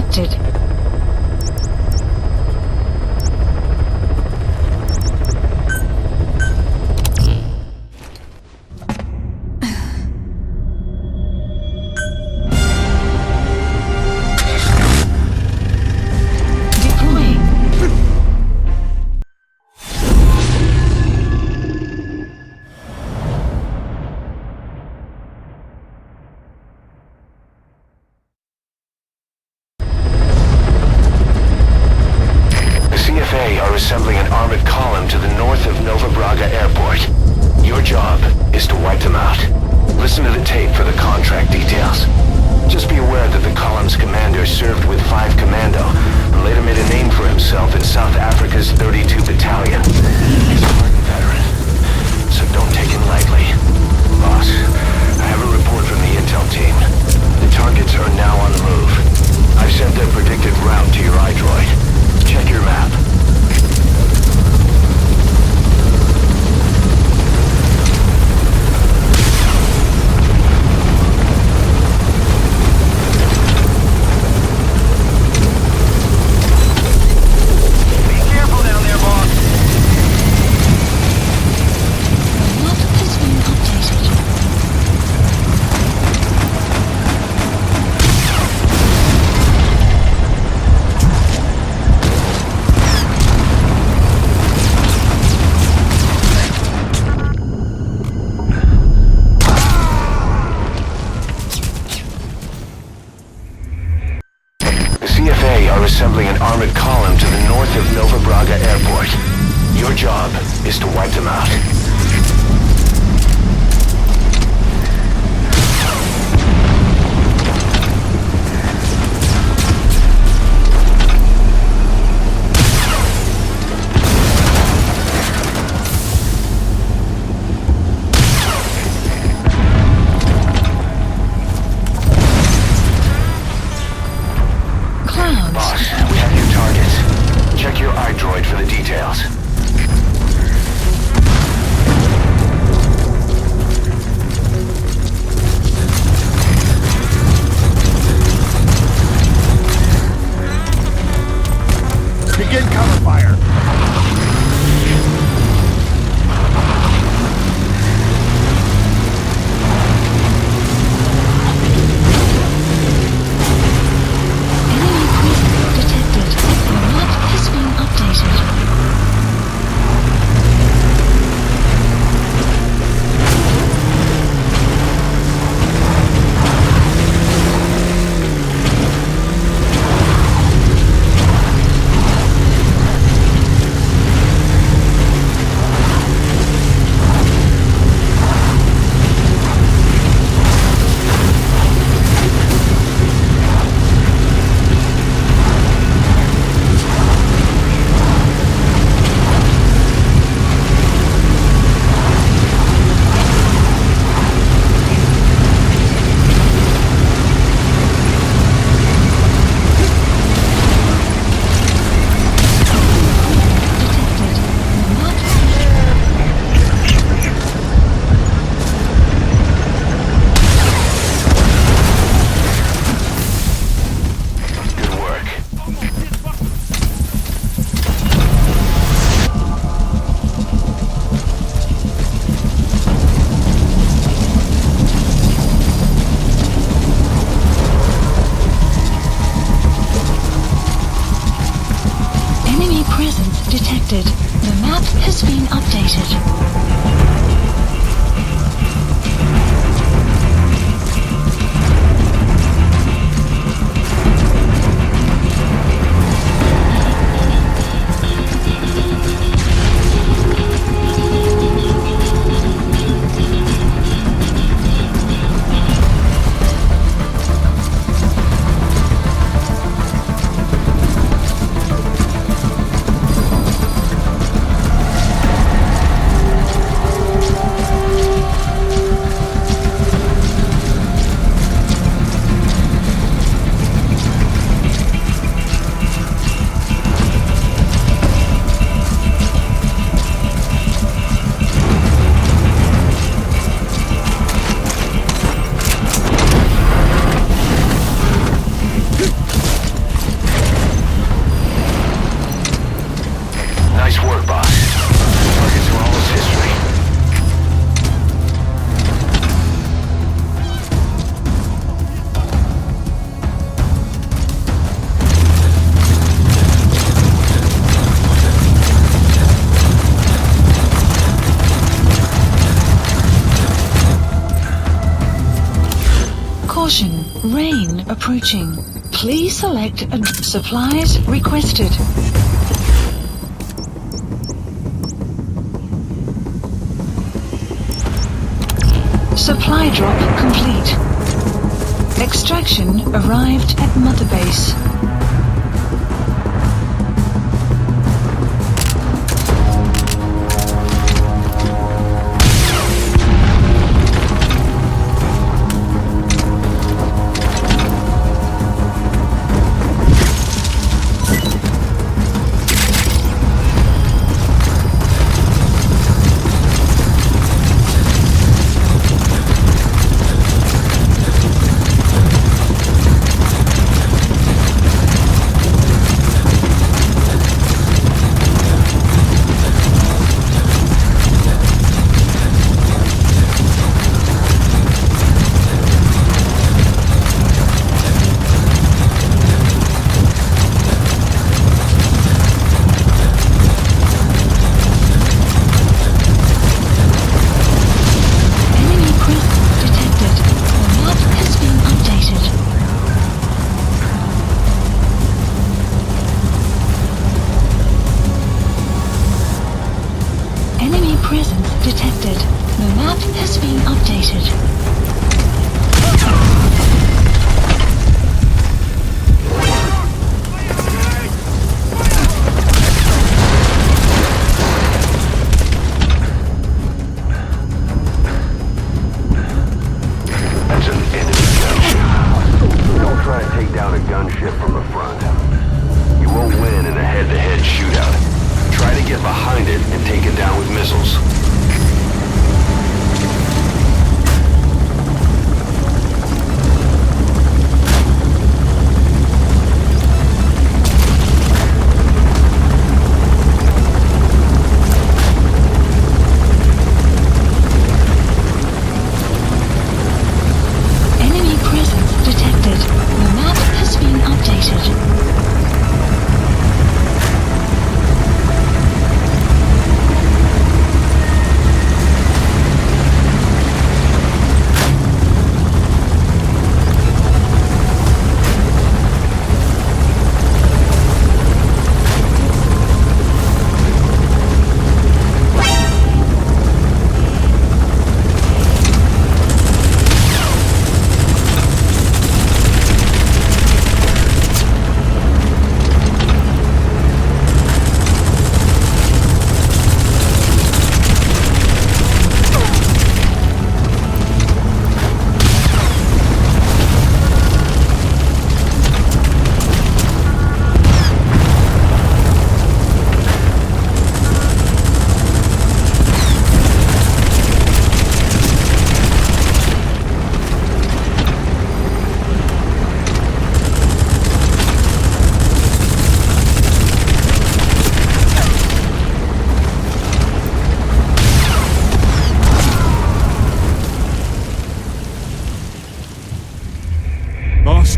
detected. Assembling an armored column to the north of Nova Braga Airport. Your job is to wipe them out. Listen to the tape for the contract details. Just be aware that the column's commander served with 5 Commando and later made a name for himself in South Africa's 32 Battalion. He's a hardened veteran, so don't take him lightly. Boss, I have a report from the intel team. The targets are now on the move. I've sent their predicted route to your iDroid. Check your map. Assembling an armored column to the north of Nova Braga Airport. Your job is to wipe them out. Check your iDroid for the details. Begin cover fire. detected. The map has been updated. Caution, rain approaching. Please select supplies requested. Supply drop complete. Extraction arrived at Mother Base.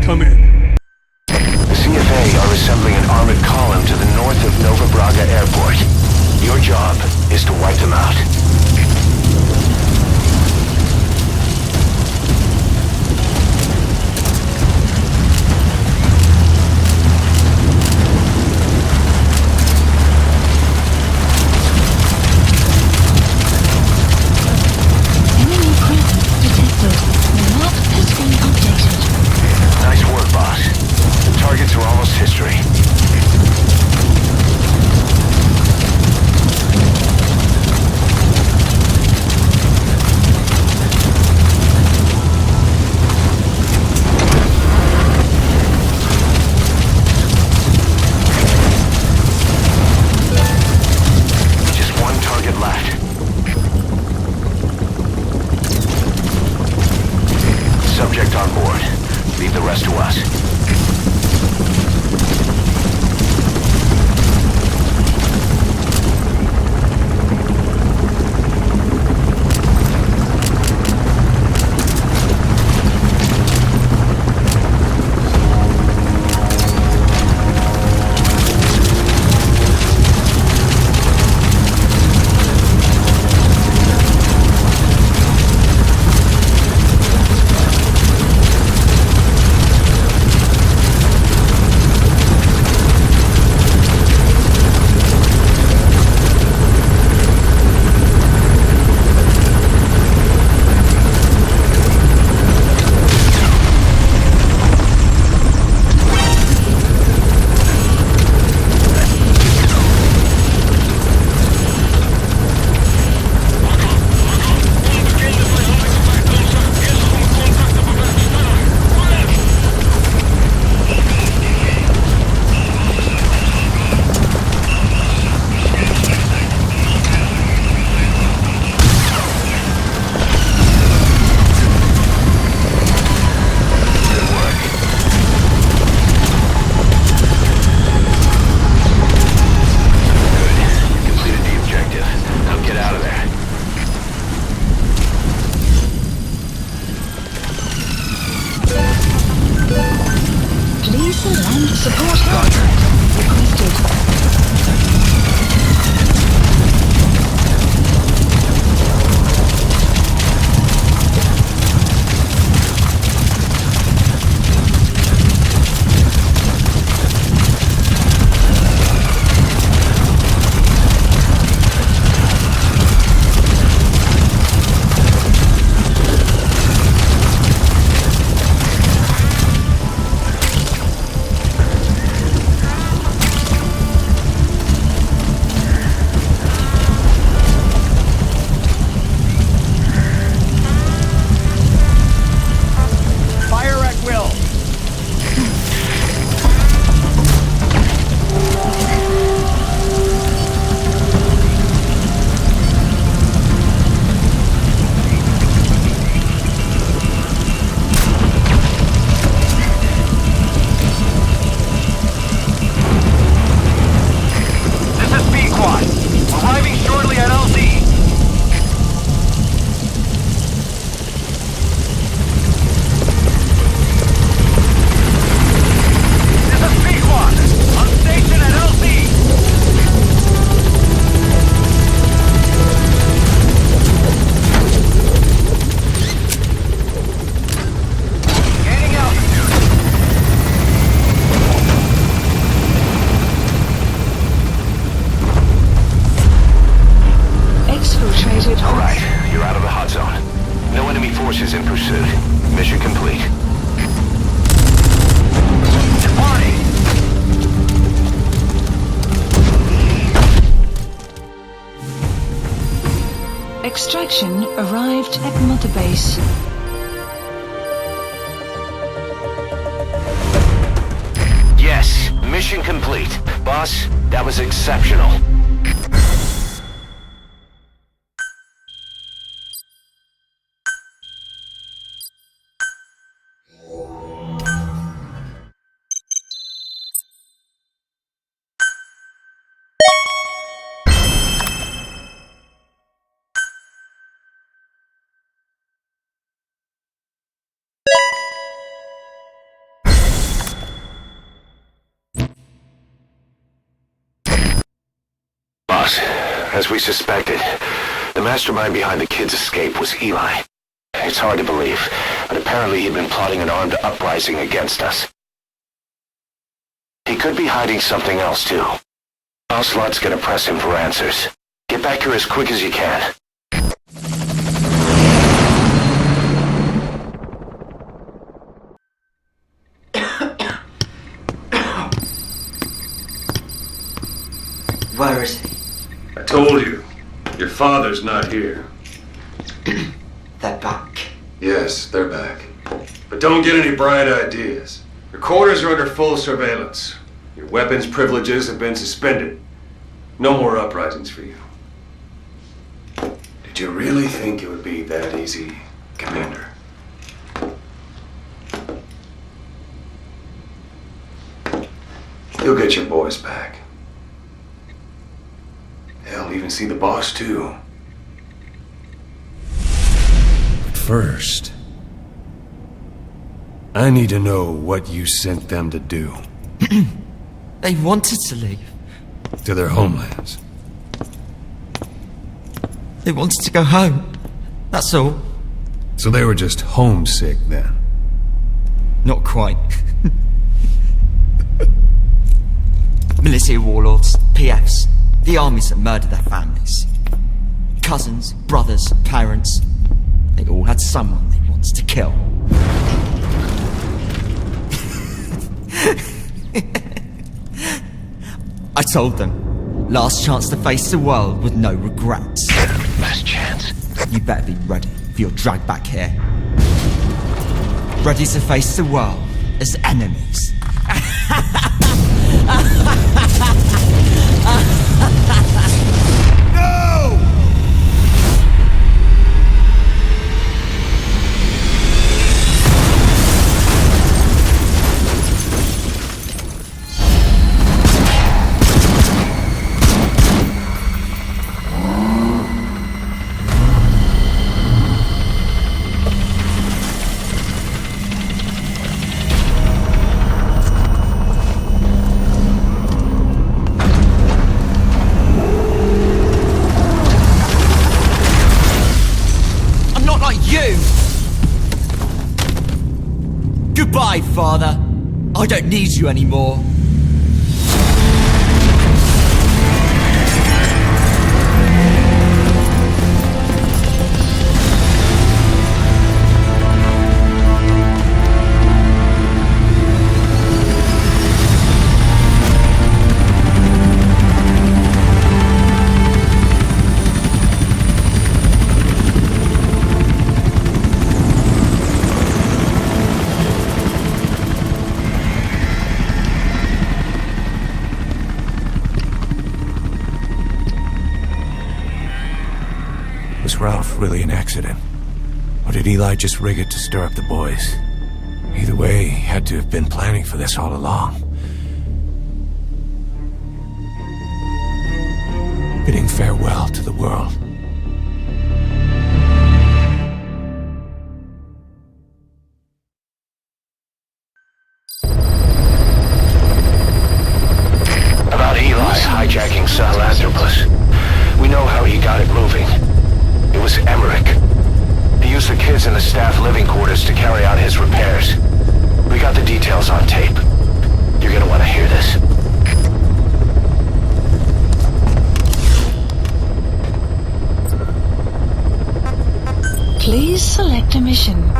Come in. The CFA are assembling an armored column to the north of Nova Braga Airport. Your job is to wipe them out. Enemy presence detected. The map has been updated. Nice work, boss. The targets are almost history. Just one target left. Subject on board. Leave the rest to us. You're out of the hot zone. No enemy forces in pursuit. Mission complete. Departing! Extraction arrived at Mother Base. Yes, mission complete. Boss, that was exceptional. Boss, as we suspected, the mastermind behind the kid's escape was Eli. It's hard to believe, but apparently he'd been plotting an armed uprising against us. He could be hiding something else too. Ocelot's gonna press him for answers. Get back here as quick as you can. Where is he? I told you, your father's not here. They're back. Yes, they're back. But don't get any bright ideas. Your quarters are under full surveillance. Your weapons privileges have been suspended. No more uprisings for you. Did you really think it would be that easy, Commander? You'll get your boys back. Hell, even see the boss too. But first, I need to know what you sent them to do. They wanted to leave. To their homelands. They wanted to go home. That's all. So they were just homesick then. Not quite. Militia warlords, PFs, the armies that murdered their families. Cousins, brothers, parents. They all had someone they wanted to kill. I told them, last chance to face the world with no regrets. Last chance. You better be ready for your drag back here. Ready to face the world as enemies. Goodbye, Father. I don't need you anymore. Was Ralph really an accident? Or did Eli just rig it to stir up the boys? Either way, he had to have been planning for this all along. Bidding farewell to the world. About Eli hijacking Sahelanthropus. We know how he got it moving. It was Emmerich. He used the kids in the staff living quarters to carry out his repairs. We got the details on tape. You're gonna want to hear this. Please select a mission.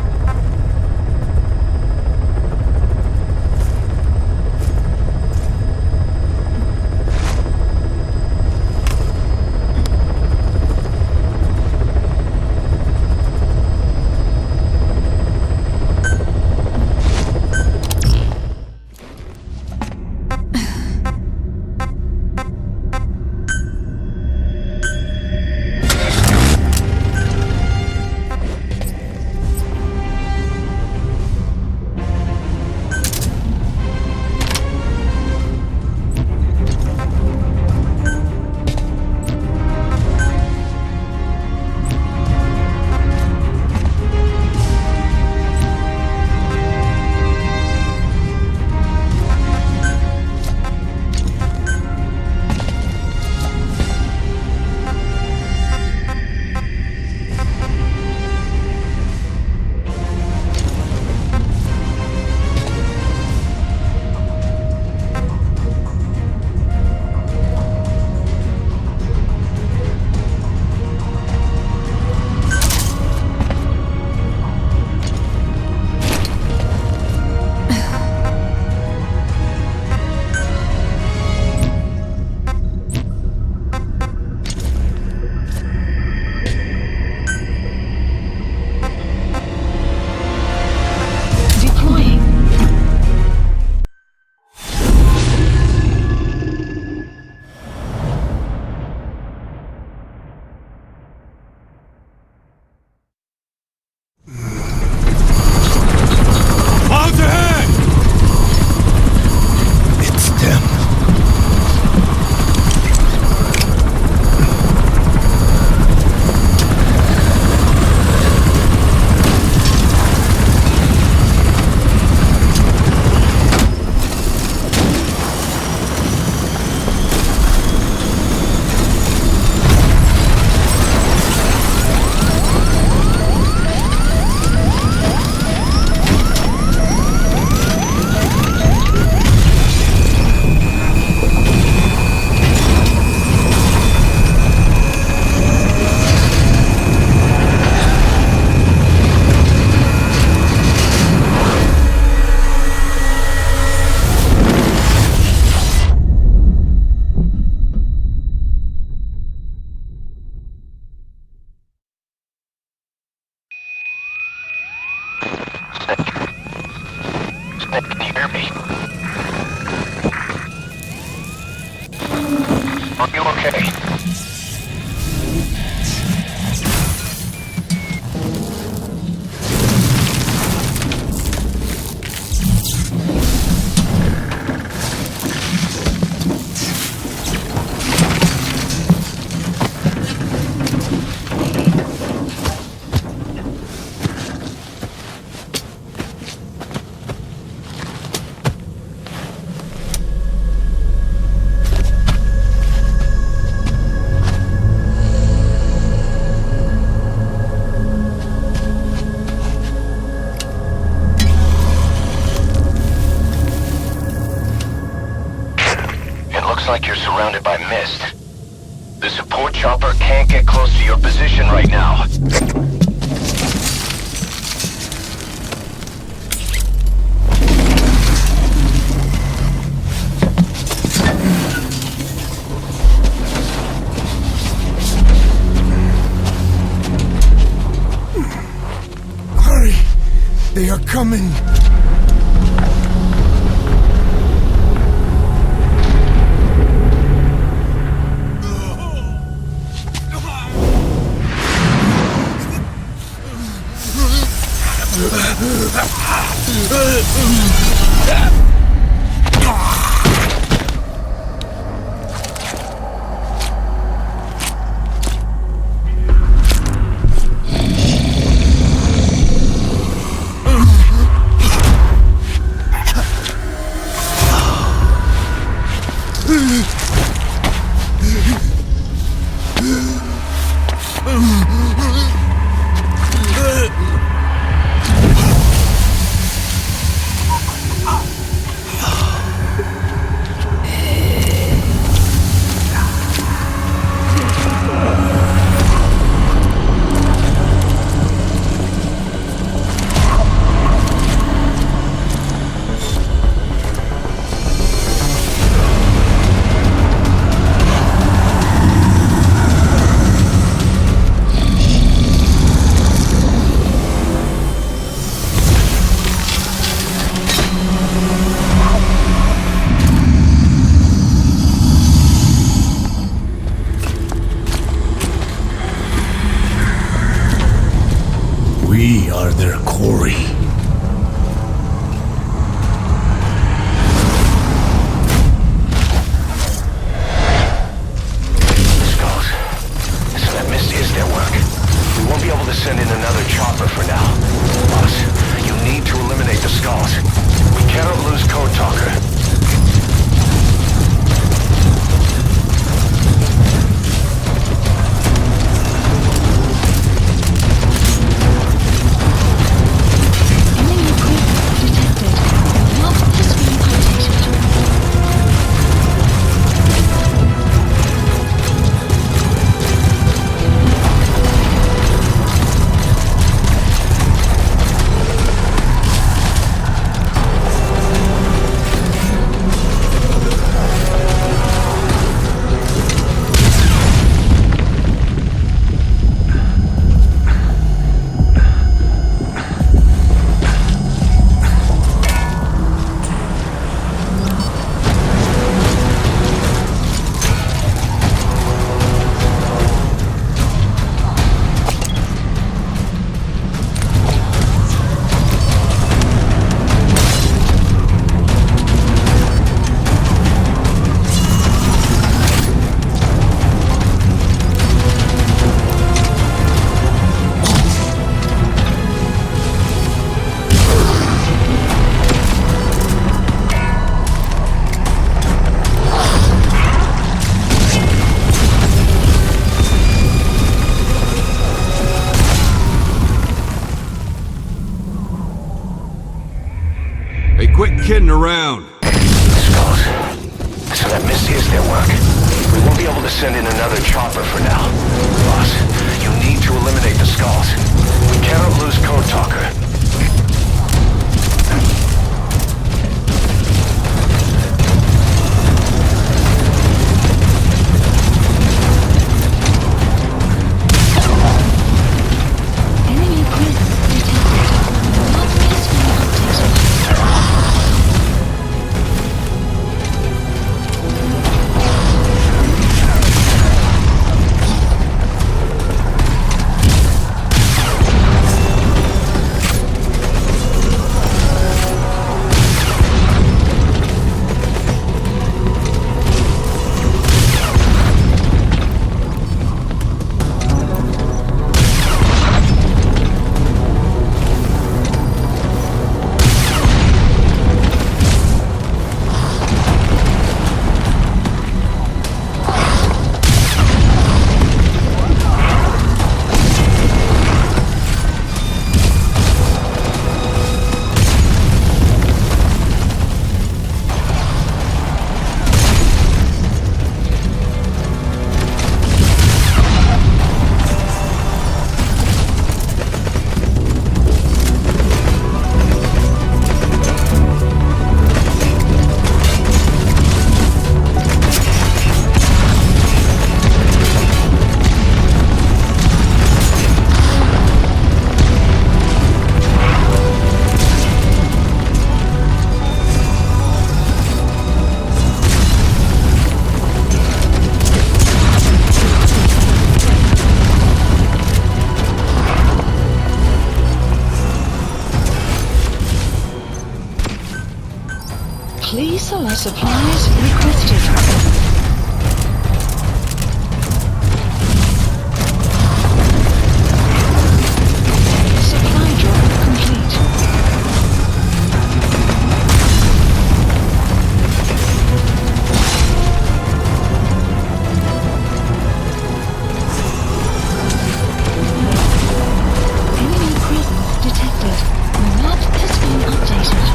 Can you hear me? Are you okay? Like you're surrounded by mist. The support chopper can't get close to your position right now. Hurry! They are coming! We are their quarry. Skulls. So that mist is their work. We won't be able to send in another chopper for now. Boss, you need to eliminate the skulls. We cannot lose Code Talker. Enemy presence detected. The map has been updated. Hey, quit kidding around. Skulls. So that mist is their work. We won't be able to send in another chopper for now. Boss, you need to eliminate the skulls. We cannot lose Code Talker. Enemy presence detected. The map has been updated. Please select supplies requested. Supply drop complete. Enemy presence detected. The map has been updated.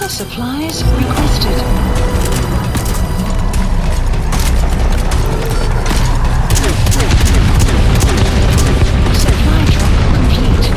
for supplies requested. Supply drop complete.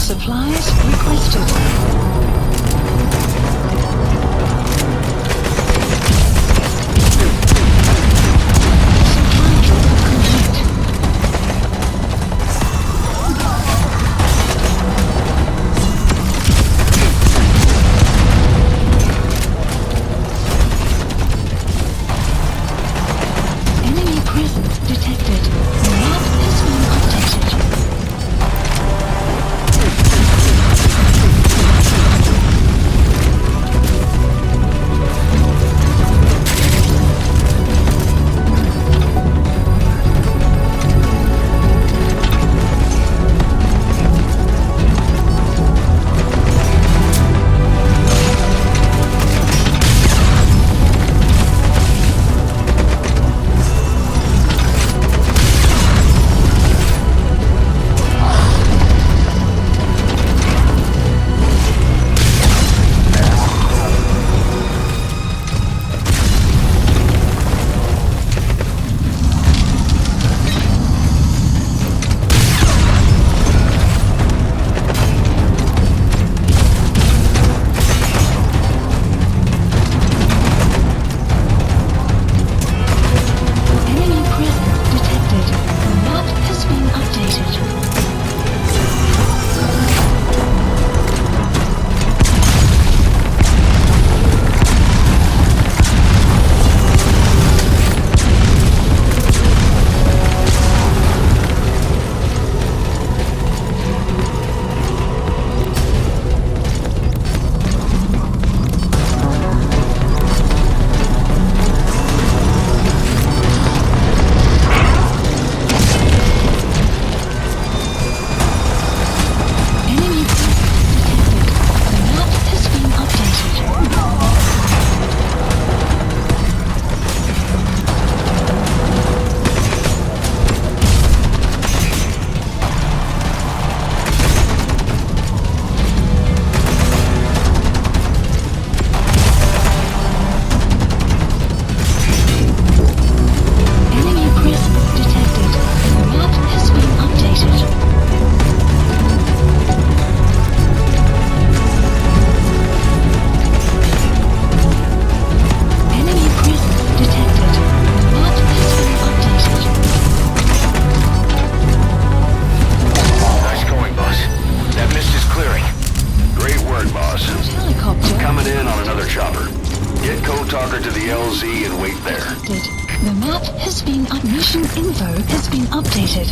Supplies requested. Supply drop complete. Enemy presence detected. Map has been updated. What has been mission info has been updated.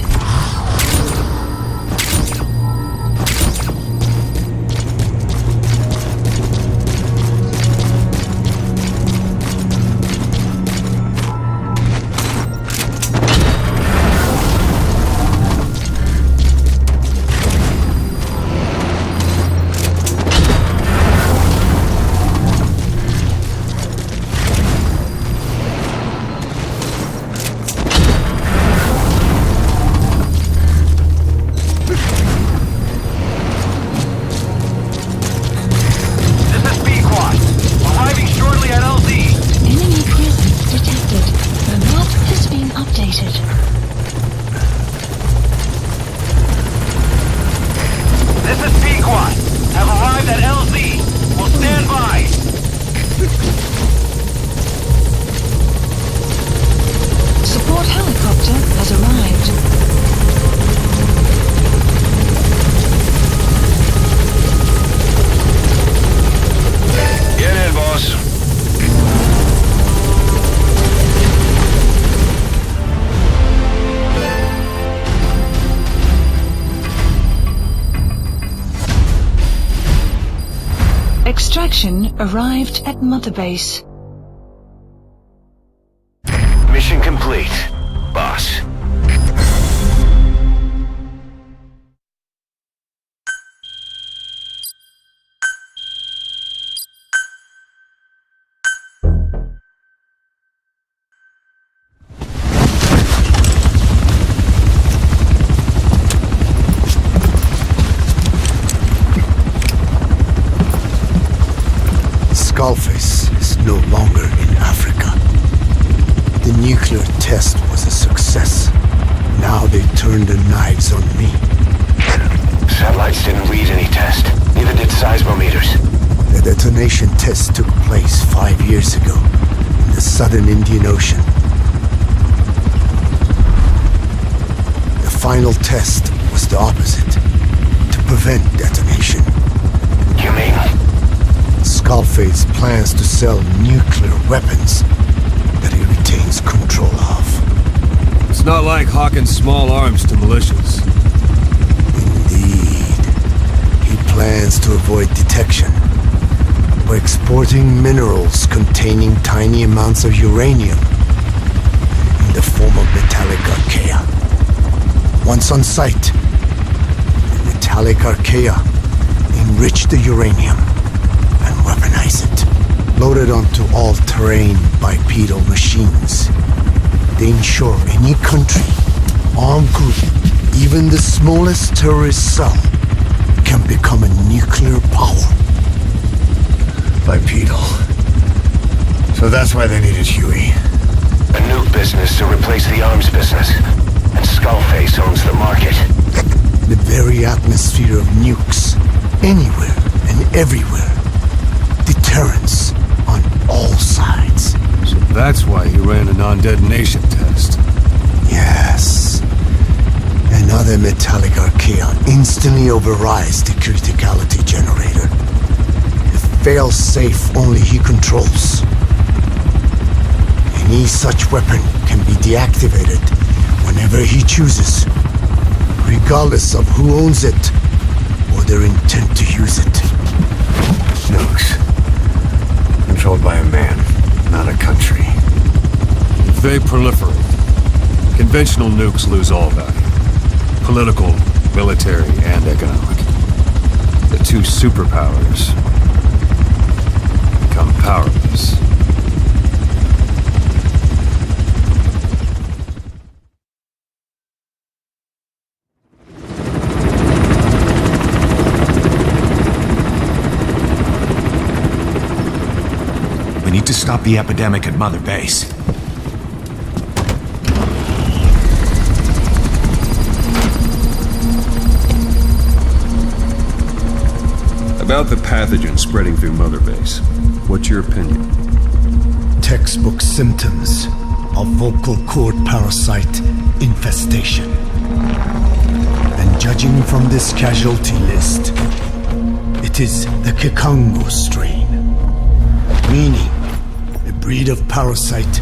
Extraction arrived at Mother Base. Mission complete, boss. Skullface is no longer in Africa. The nuclear test was a success. Now they turned their knives on me. Satellites didn't read any test. Neither did seismometers. The detonation test took place 5 years ago in the southern Indian Ocean. The final test was the opposite, to prevent detonation. You mean? Skullface plans to sell nuclear weapons that he retains control of. It's not like hawking small arms to militias. Indeed. He plans to avoid detection by exporting minerals containing tiny amounts of uranium in the form of metallic ARCHAEA. Once on site, the metallic ARCHAEA enrich the uranium and weaponize it. Loaded onto all-terrain bipedal machines, they ensure any country, armed group, even the smallest terrorist cell, can become a nuclear power. Bipedal. So that's why they needed Huey. A nuke business to replace the arms business. And Skullface owns the market. The very atmosphere of nukes, anywhere and everywhere. Deterrence on all sides. So that's why he ran a non-detonation test. Yes. Another metallic ARCHAEA instantly overrides the criticality generator. It fails safe only he controls. Any such weapon can be deactivated whenever he chooses, regardless of who owns it or their intent to use it. Nukes. Controlled by a man, not a country. If they proliferate, conventional nukes lose all value. Political, military, and economic. The two superpowers become powerless. We need to stop the epidemic at Mother Base. About the pathogen spreading through Mother Base, what's your opinion? Textbook symptoms of vocal cord parasite infestation. And judging from this casualty list, it is the Kikongo strain, meaning a breed of parasite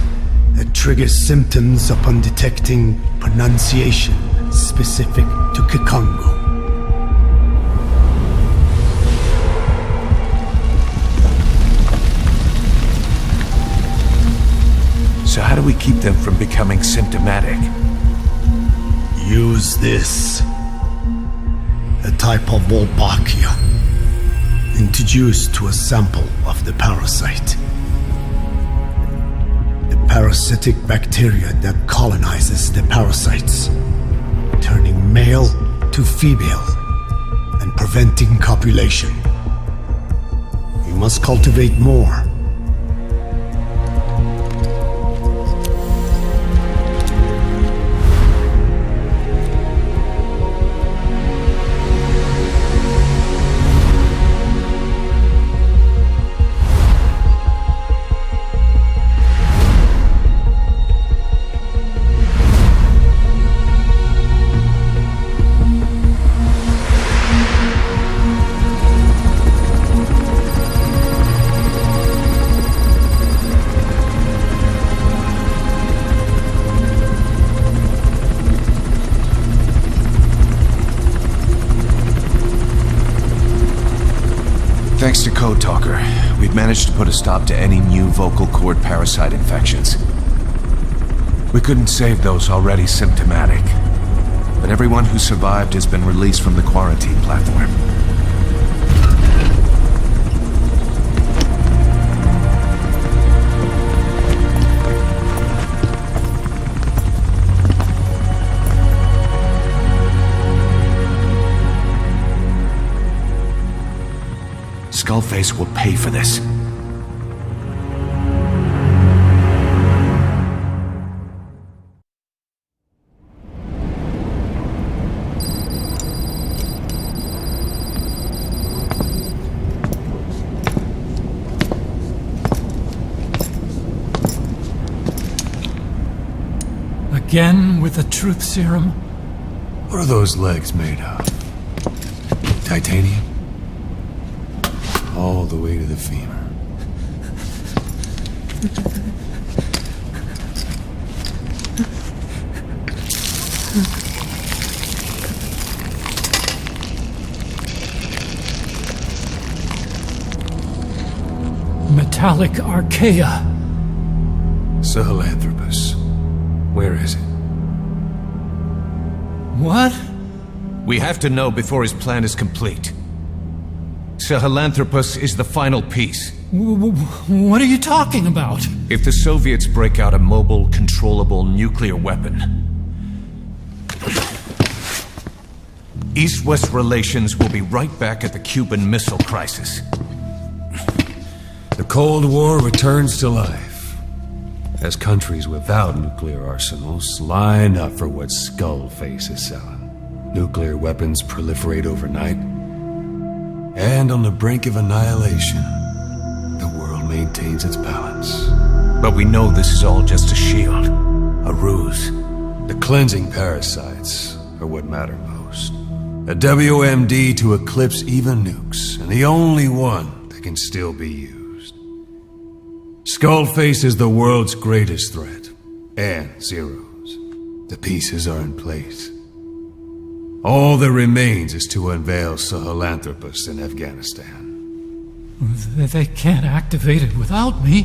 that triggers symptoms upon detecting pronunciation specific to Kikongo. So how do we keep them from becoming symptomatic? Use this. A type of ARCHAEA, introduced to a sample of the parasite. The parasitic bacteria that colonizes the parasites, turning male to female and preventing copulation. We must cultivate more. Thanks to Code Talker, we've managed to put a stop to any new vocal cord parasite infections. We couldn't save those already symptomatic, but everyone who survived has been released from the quarantine platform. Skullface will pay for this. Again with the truth serum? What are those legs made of? Titanium? All the way to the femur. Metallic ARCHAEA. Sahelanthropus. Where is it? What? We have to know before his plan is complete. Sahelanthropus is the final piece. What are you talking about? If the Soviets break out a mobile, controllable nuclear weapon, East-West relations will be right back at the Cuban Missile Crisis. The Cold War returns to life as countries without nuclear arsenals line up for what Skullface is selling. Nuclear weapons proliferate overnight, and on the brink of annihilation, the world maintains its balance. But we know this is all just a shield, a ruse. The cleansing parasites are what matter most. A WMD to eclipse even nukes, and the only one that can still be used. Skullface is the world's greatest threat, and Zero's. The pieces are in place. All that remains is to unveil Sahelanthropus in Afghanistan. They can't activate it without me.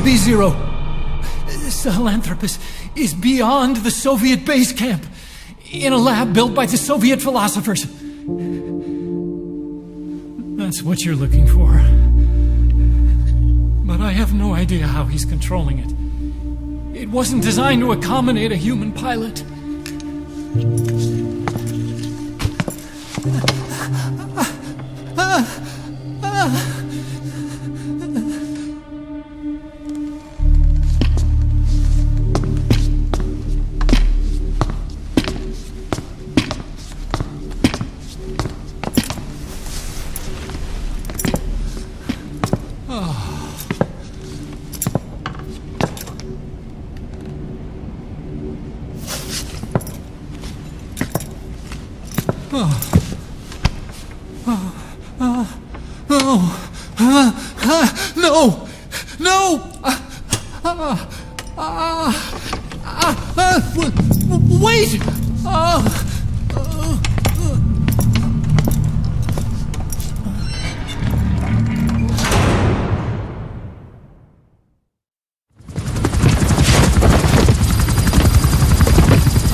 B-0. Sahelanthropus is beyond the Soviet base camp, in a lab built by the Soviet philosophers. That's what you're looking for. But I have no idea how he's controlling it. It wasn't designed to accommodate a human pilot. Wait!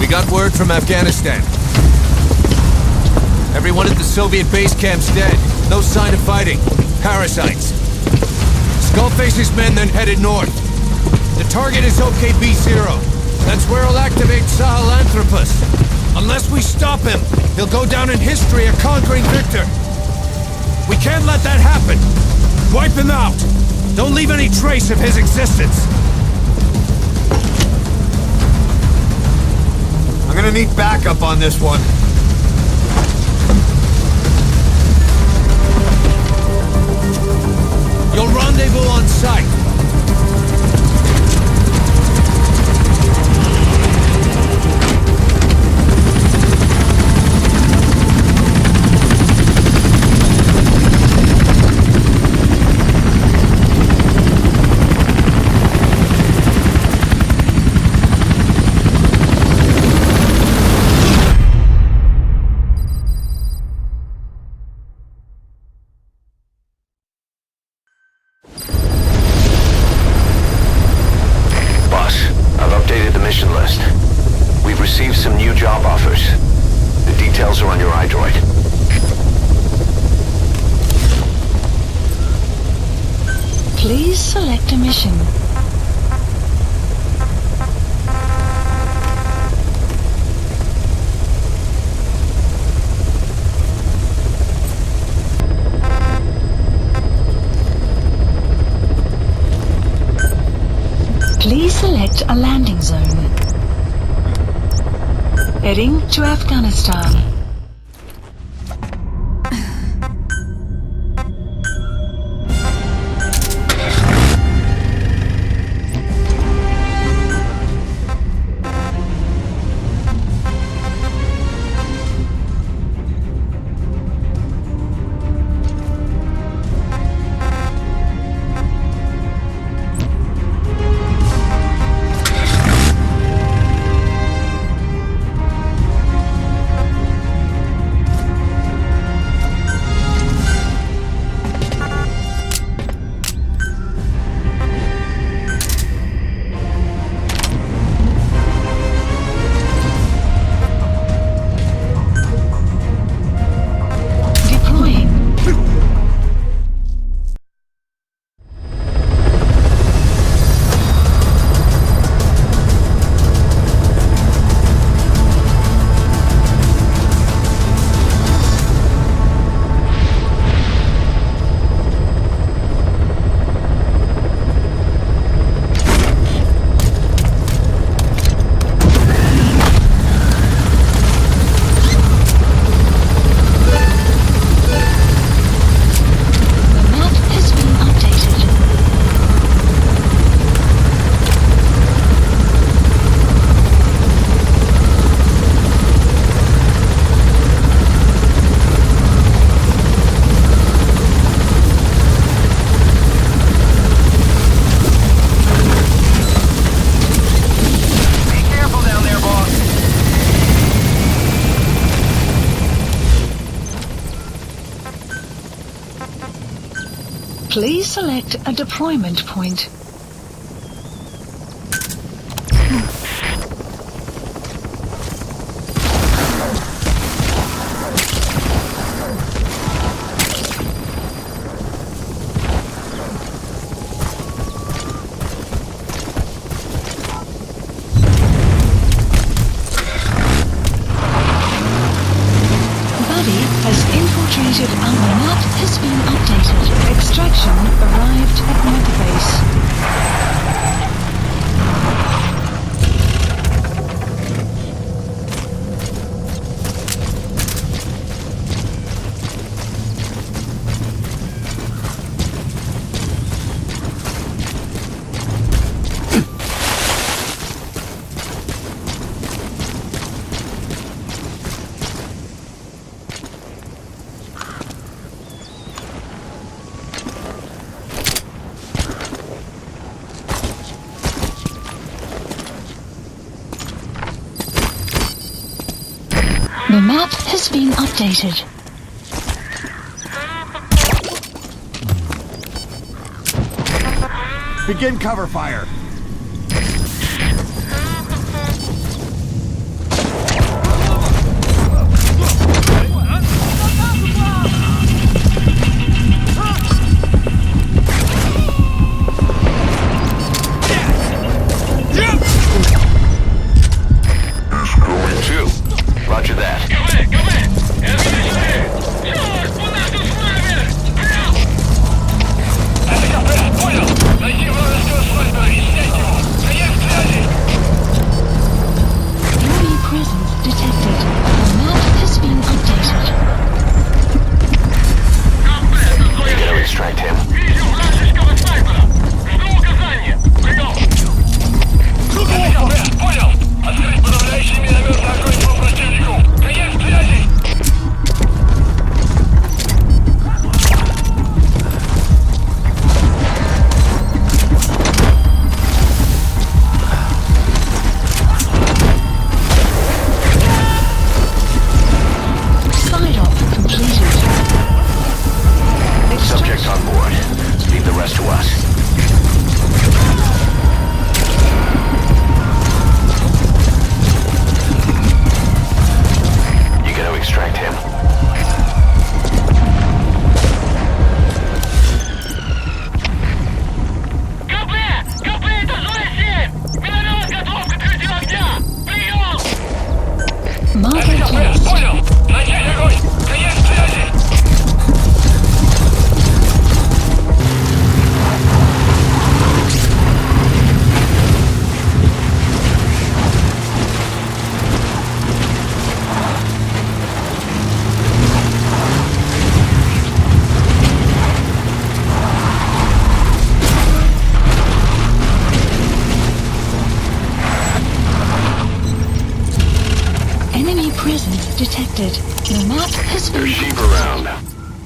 We got word from Afghanistan. Everyone at the Soviet base camp's dead. No sign of fighting. Parasites. Skullface's men then headed north. The target is OKB-0. That's where he'll activate Sahelanthropus. Unless we stop him, he'll go down in history a conquering victor. We can't let that happen. Wipe him out. Don't leave any trace of his existence. I'm gonna need backup on this one. You'll rendezvous on site. Please select a mission. Please select a landing zone. Heading to Afghanistan. Please select a deployment point. has been updated. Begin cover fire. Roger that. Enemy presence detected. The map has been updated. You gotta extract him. Subject on board. Leave the rest to us. You gotta extract him. Marker placed. Enemy presence detected. The map has been There's sheep around.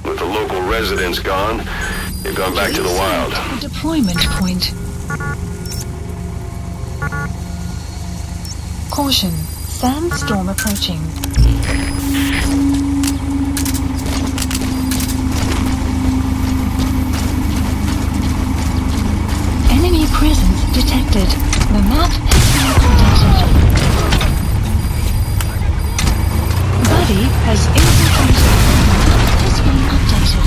With the local residents gone, they've gone back to the wild. The deployment point. Caution. Sandstorm approaching. Enemy presence detected. The map has been updated. Buddy has infiltrated. The map has been updated.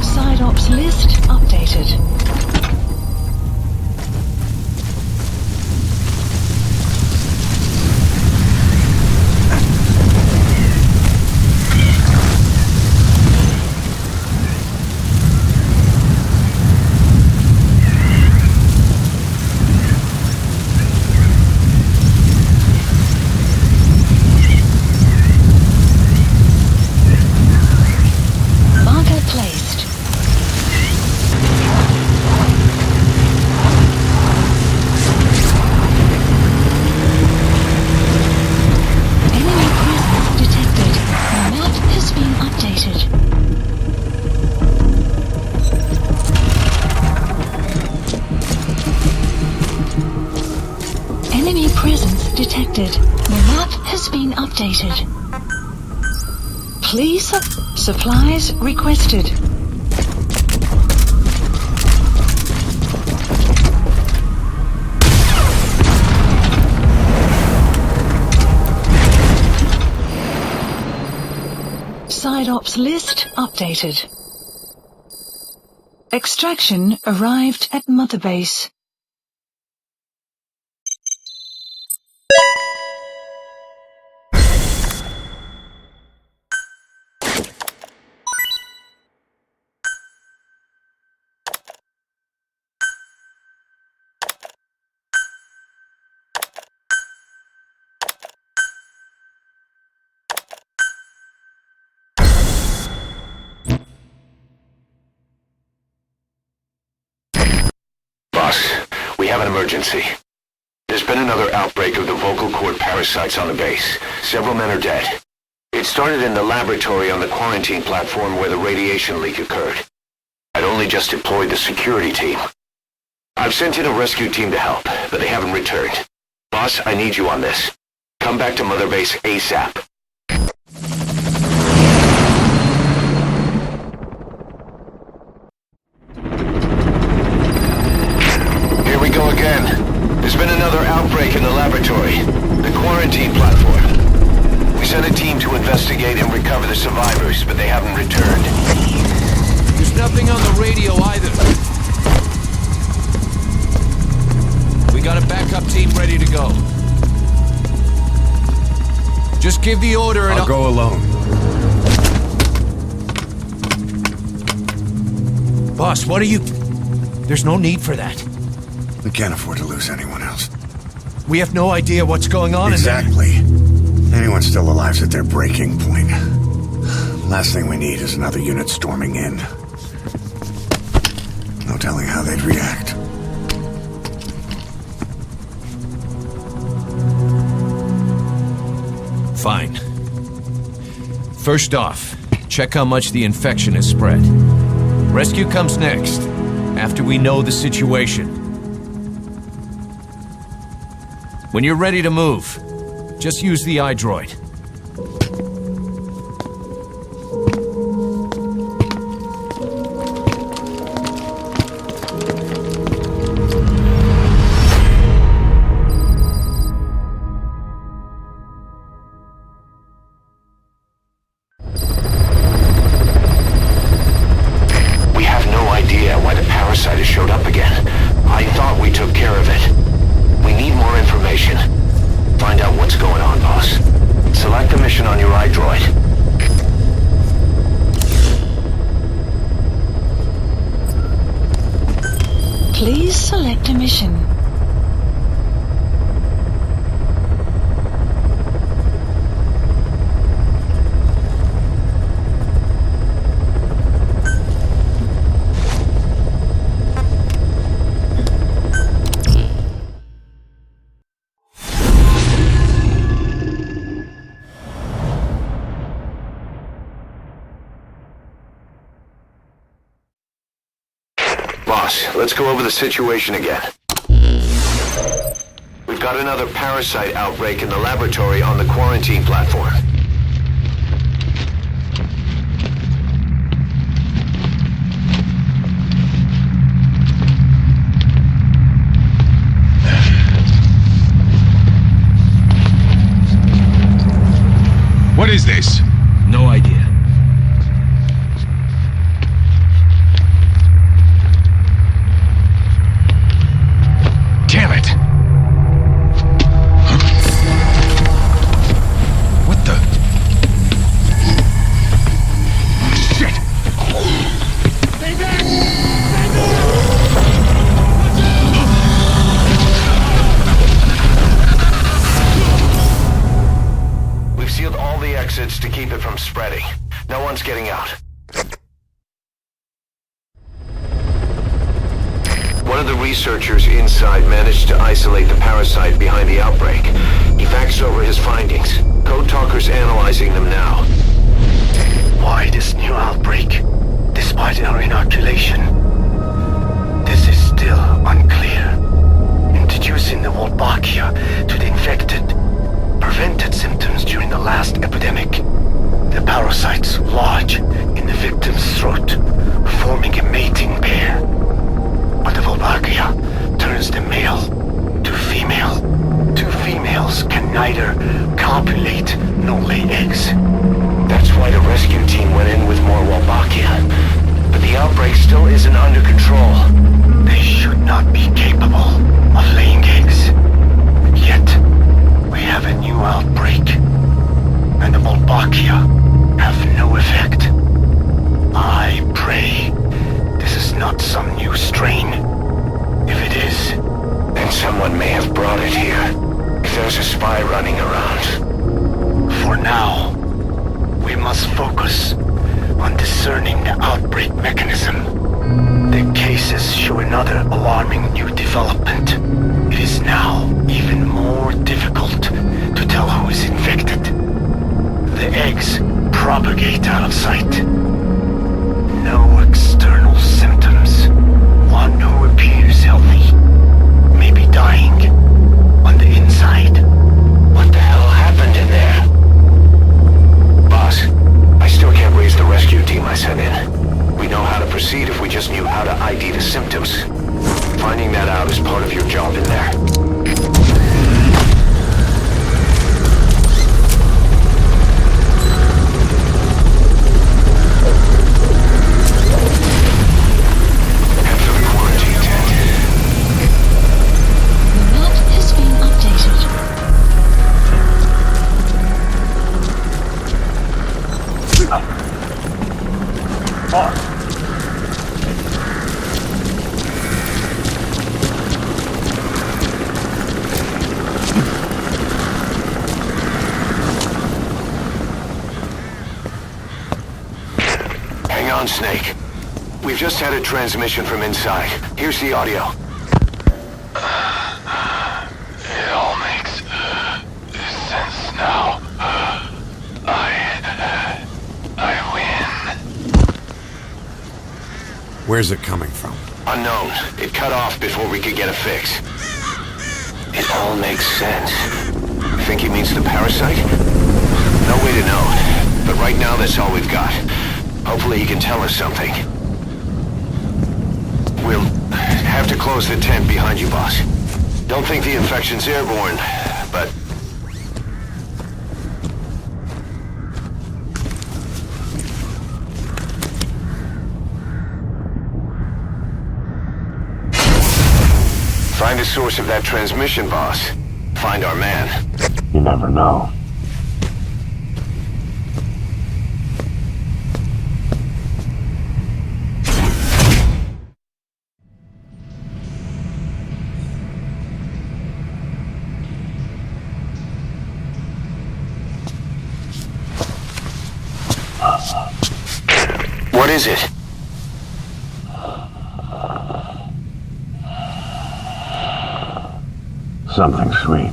Side ops list updated. Marker placed. Enemy presence detected. The map has been updated. Enemy presence detected. The map has been updated. Please, supplies requested. Side ops list updated. Extraction arrived at Mother Base. have an emergency. There's been another outbreak of the vocal cord parasites on the base. Several men are dead. It started in the laboratory on the quarantine platform where the radiation leak occurred. I'd only just deployed the security team. I've sent in a rescue team to help, but they haven't returned. Boss, I need you on this. Come back to Mother Base ASAP. Here we go again. There's been another outbreak in the laboratory. The quarantine platform. We sent a team to investigate and recover the survivors, but they haven't returned. There's nothing on the radio either. We got a backup team ready to go. Just give the order and I'll go alone. Boss, what are you... There's no need for that. We can't afford to lose anyone else. We have no idea what's going on Exactly. Anyone still alive's at their breaking point. Last thing we need is another unit storming in. No telling how they'd react. Fine. First off, check how much the infection has spread. Rescue comes next, after we know the situation. When you're ready to move, just use the iDroid. We have no idea why the parasite has showed up again. I thought we took care of it. We need more information. Find out what's going on, boss. Select the mission on your iDroid. Please select a mission. Boss, let's go over the situation again. We've got another parasite outbreak in the laboratory on the quarantine platform. What is this? No idea. Damn it! What the? Shit! We've sealed all the exits to keep it from spreading. No one's getting out. One of the researchers inside managed to isolate the parasite behind the outbreak. He faxed over his findings. Code Talker's analyzing them now. Why this new outbreak, despite our inoculation? This is still unclear. Introducing the Wolbachia to the infected prevented symptoms during the last epidemic. The parasites lodge in the victim's throat, forming a mating pair. But the Wolbachia turns the male to female. Two females can neither copulate nor lay eggs. That's why the rescue team went in with more Wolbachia. But the outbreak still isn't under control. They should not be capable of laying eggs. Yet, we have a new outbreak. And the Wolbachia have no effect. I pray this is not some new strain. If it is, then someone may have brought it here. If there's a spy running around. For now, we must focus on discerning the outbreak mechanism. The cases show another alarming new development. propagate out of sight. No external symptoms. One who appears healthy may be dying on the inside. What the hell happened in there? Boss, I still can't raise the rescue team I sent in. We know how to proceed if we just knew how to ID the symptoms. Finding that out is part of your job in there. Head for the quarantine tent. The map has been updated. Hang on, Snake. We've just had a transmission from inside. Here's the audio. It all makes sense now. I win. Where's it coming from? Unknown. It cut off before we could get a fix. It all makes sense. Think he means the parasite? No way to know. But right now, that's all we've got. Hopefully he can tell us something. We'll have to close the tent behind you, boss. Don't think the infection's airborne, but... Find the source of that transmission, boss. Find our man. You never know. What is it? Something sweet.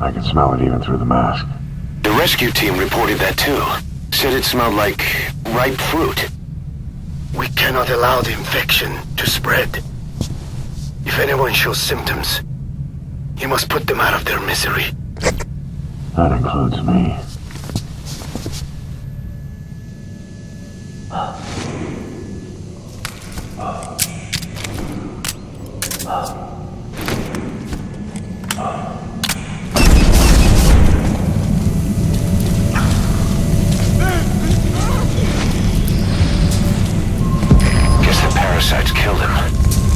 I can smell it even through the mask. The rescue team reported that too. Said it smelled like ripe fruit. We cannot allow the infection to spread. If anyone shows symptoms, you must put them out of their misery. That includes me. Guess the parasites killed him.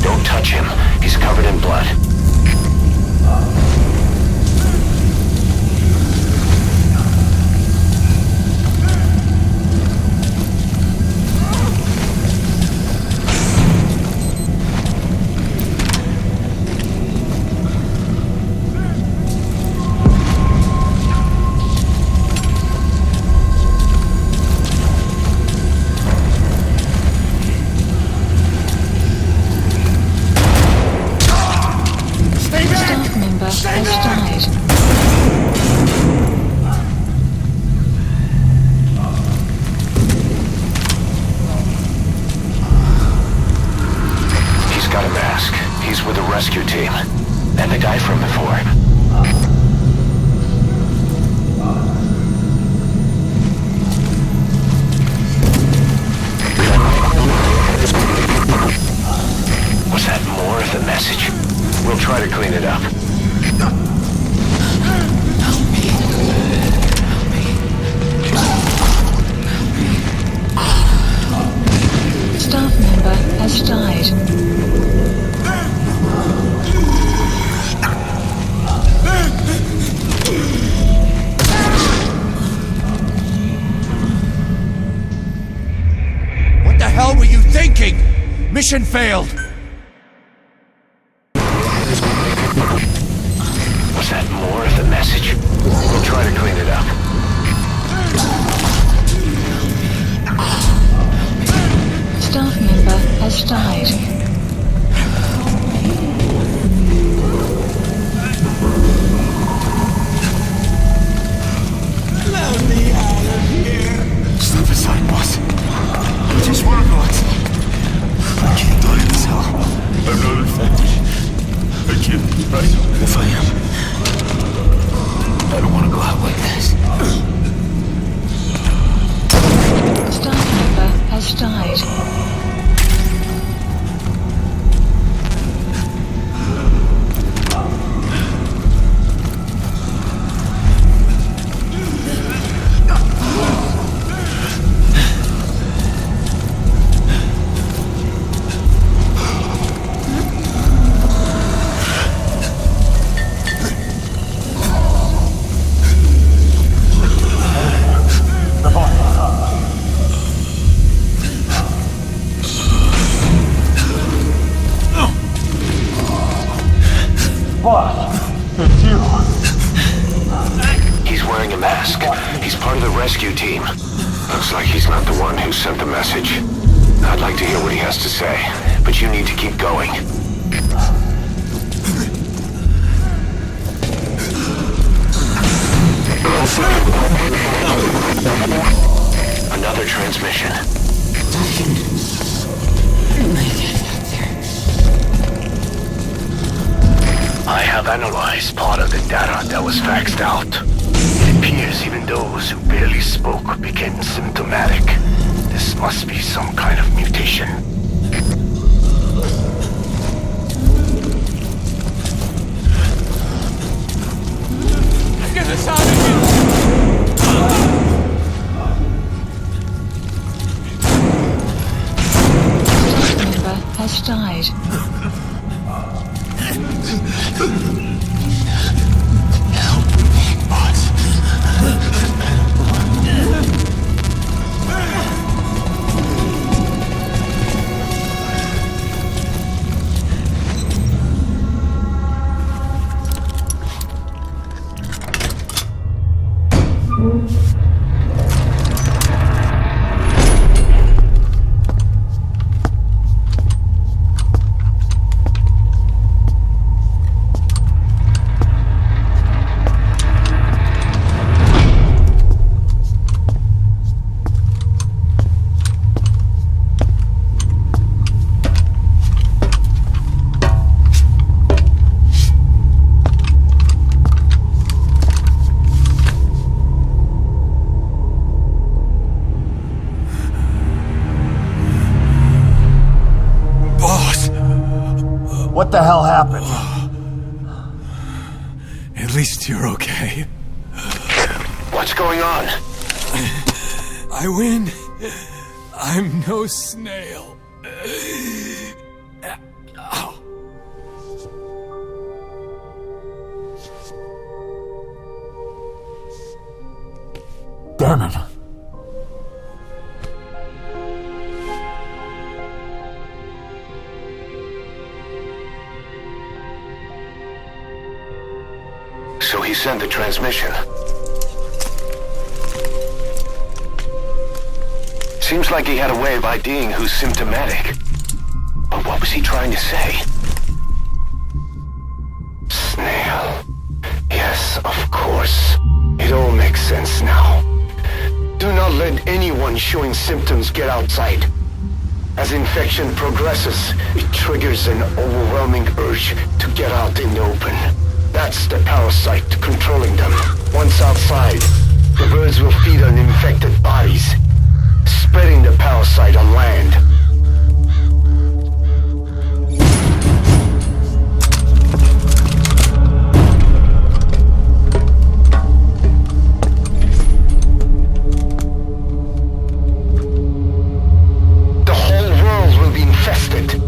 Don't touch him. He's covered in blood. Rescue team. And the guy from before. Was that more of the message? We'll try to clean it up. Staff member has died. What the hell were you thinking? Mission failed. Was that more of the message? We'll try to clean it up. Staff member has died. Let me out of here! If I am, I don't want to go out like this. Staff member has died. He's wearing a mask. He's part of the rescue team. Looks like he's not the one who sent the message. I'd like to hear what he has to say, but you need to keep going. Another transmission. I have analyzed part of the data that was faxed out. It appears even those who barely spoke became symptomatic. This must be some kind of mutation. Get us out of here! Staff member has died. What the hell happened? At least you're okay. What's going on? I win. I'm no snail. Damn it. So he sent the transmission. Seems like he had a way of IDing who's symptomatic. But what was he trying to say? Snail. Yes, of course. It all makes sense now. Do not let anyone showing symptoms get outside. As infection progresses, it triggers an overwhelming urge to get out in the open. That's the parasite controlling them. Once outside, the birds will feed on infected bodies, spreading the parasite on land. The whole world will be infested.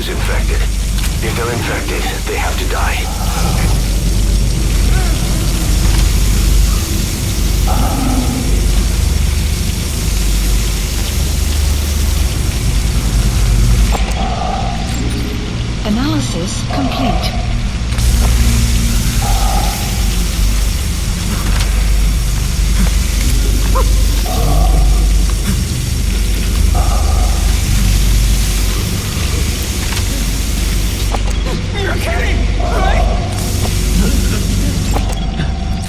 who's infected. If they're infected, they have to die. Analysis complete. You're kidding, right?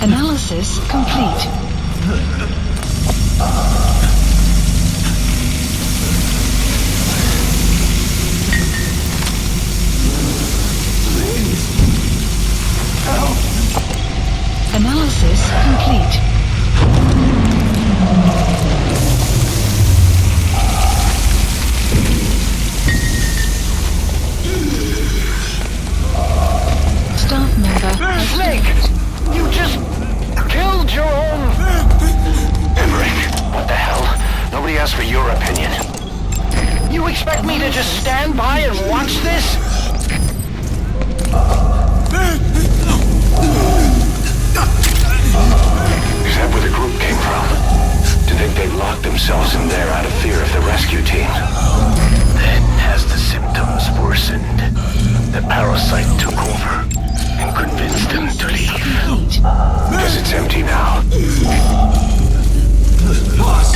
Analysis complete. Analysis complete. Staff member has Snake! You just killed your own... Emmerich, what the hell? Nobody asked for your opinion. You expect me to just stand by and watch this? Is that where the group came from? To think they locked themselves in there out of fear of the rescue team? Then, as the symptoms worsened, the parasite took over and convinced them to leave. Guess it's empty now. Boss!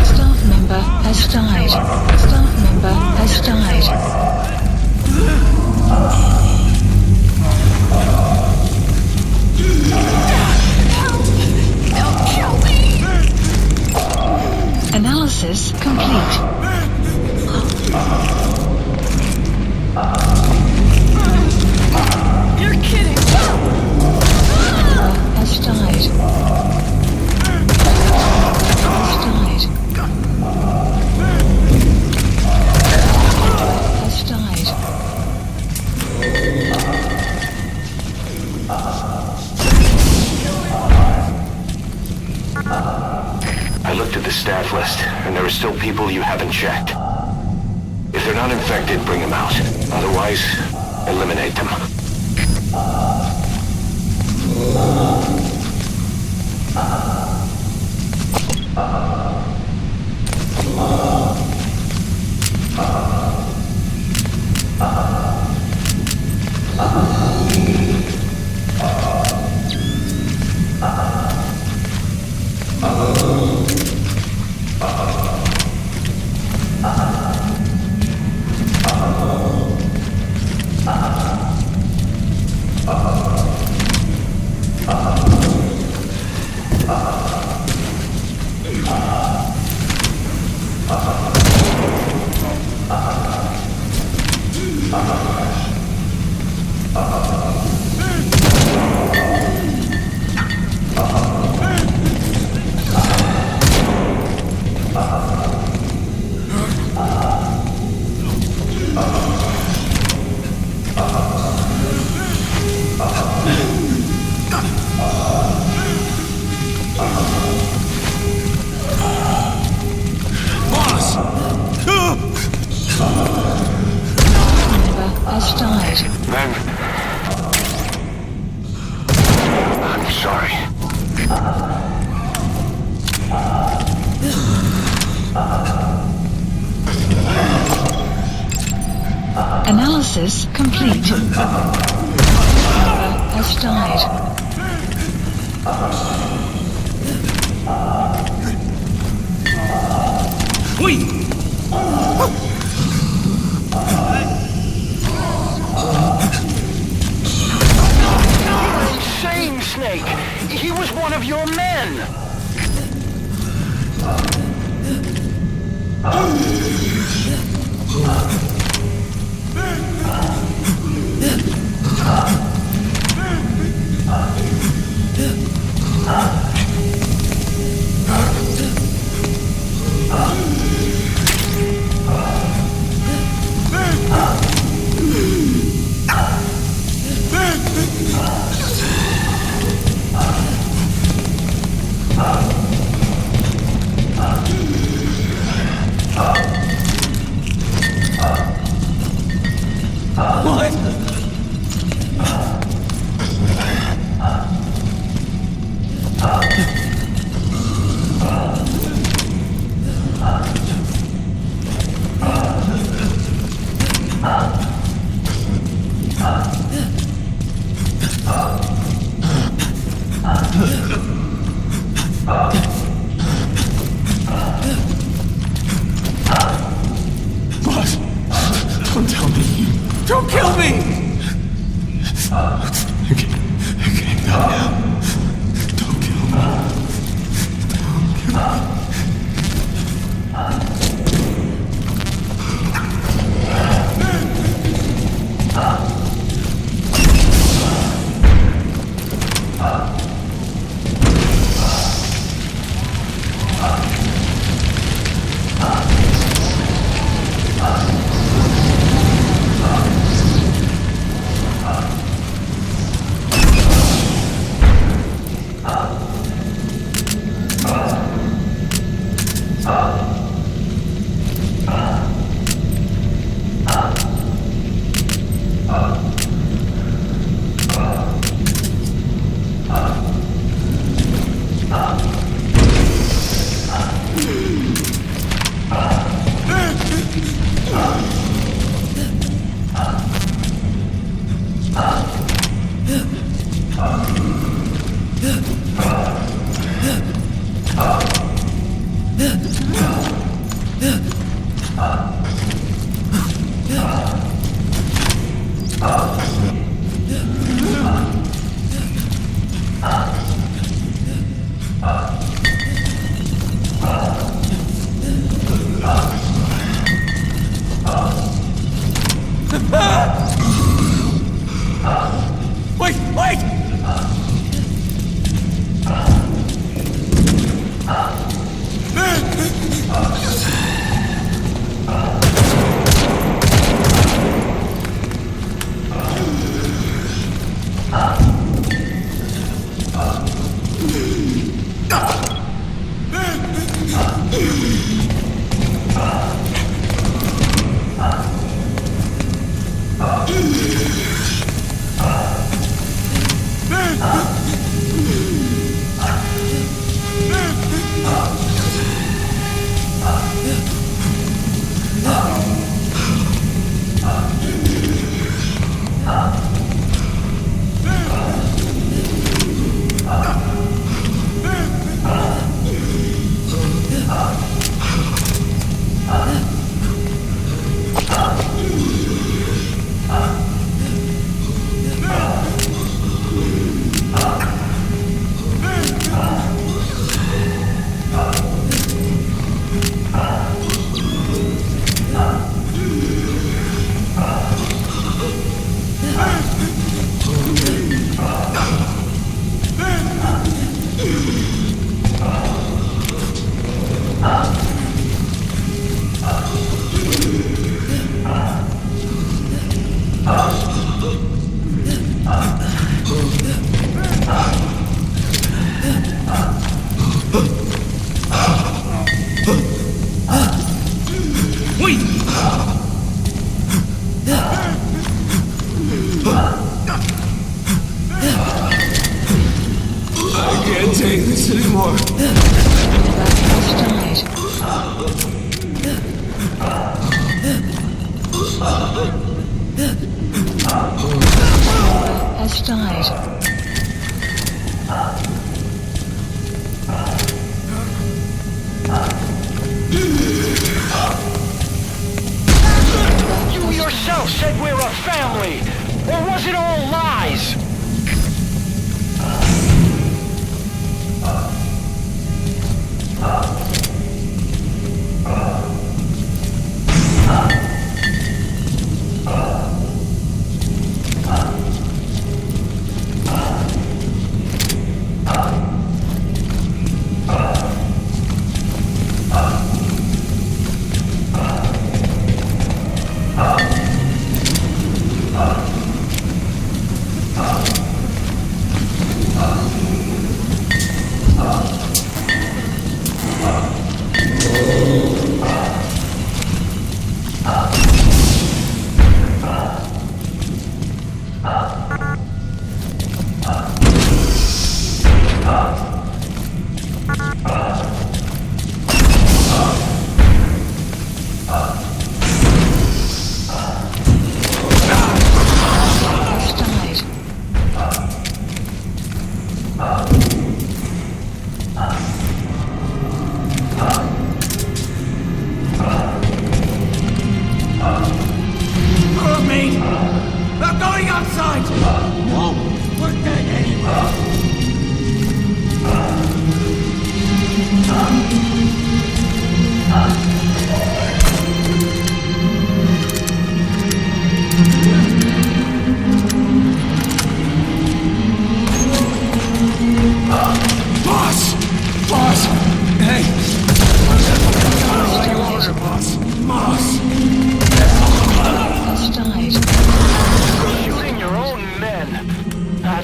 Staff member has died. Staff member has died. Don't kill me! Analysis complete. You're kidding! Has died. Has died. I looked at the staff list, and there are still people you haven't checked. If they're not infected, bring them out. Otherwise, eliminate them. Has died. Then... I'm sorry. Analysis complete. Has died. Insane, Snake! He was one of your men! can't go now. Don't kill me. Don't kill me.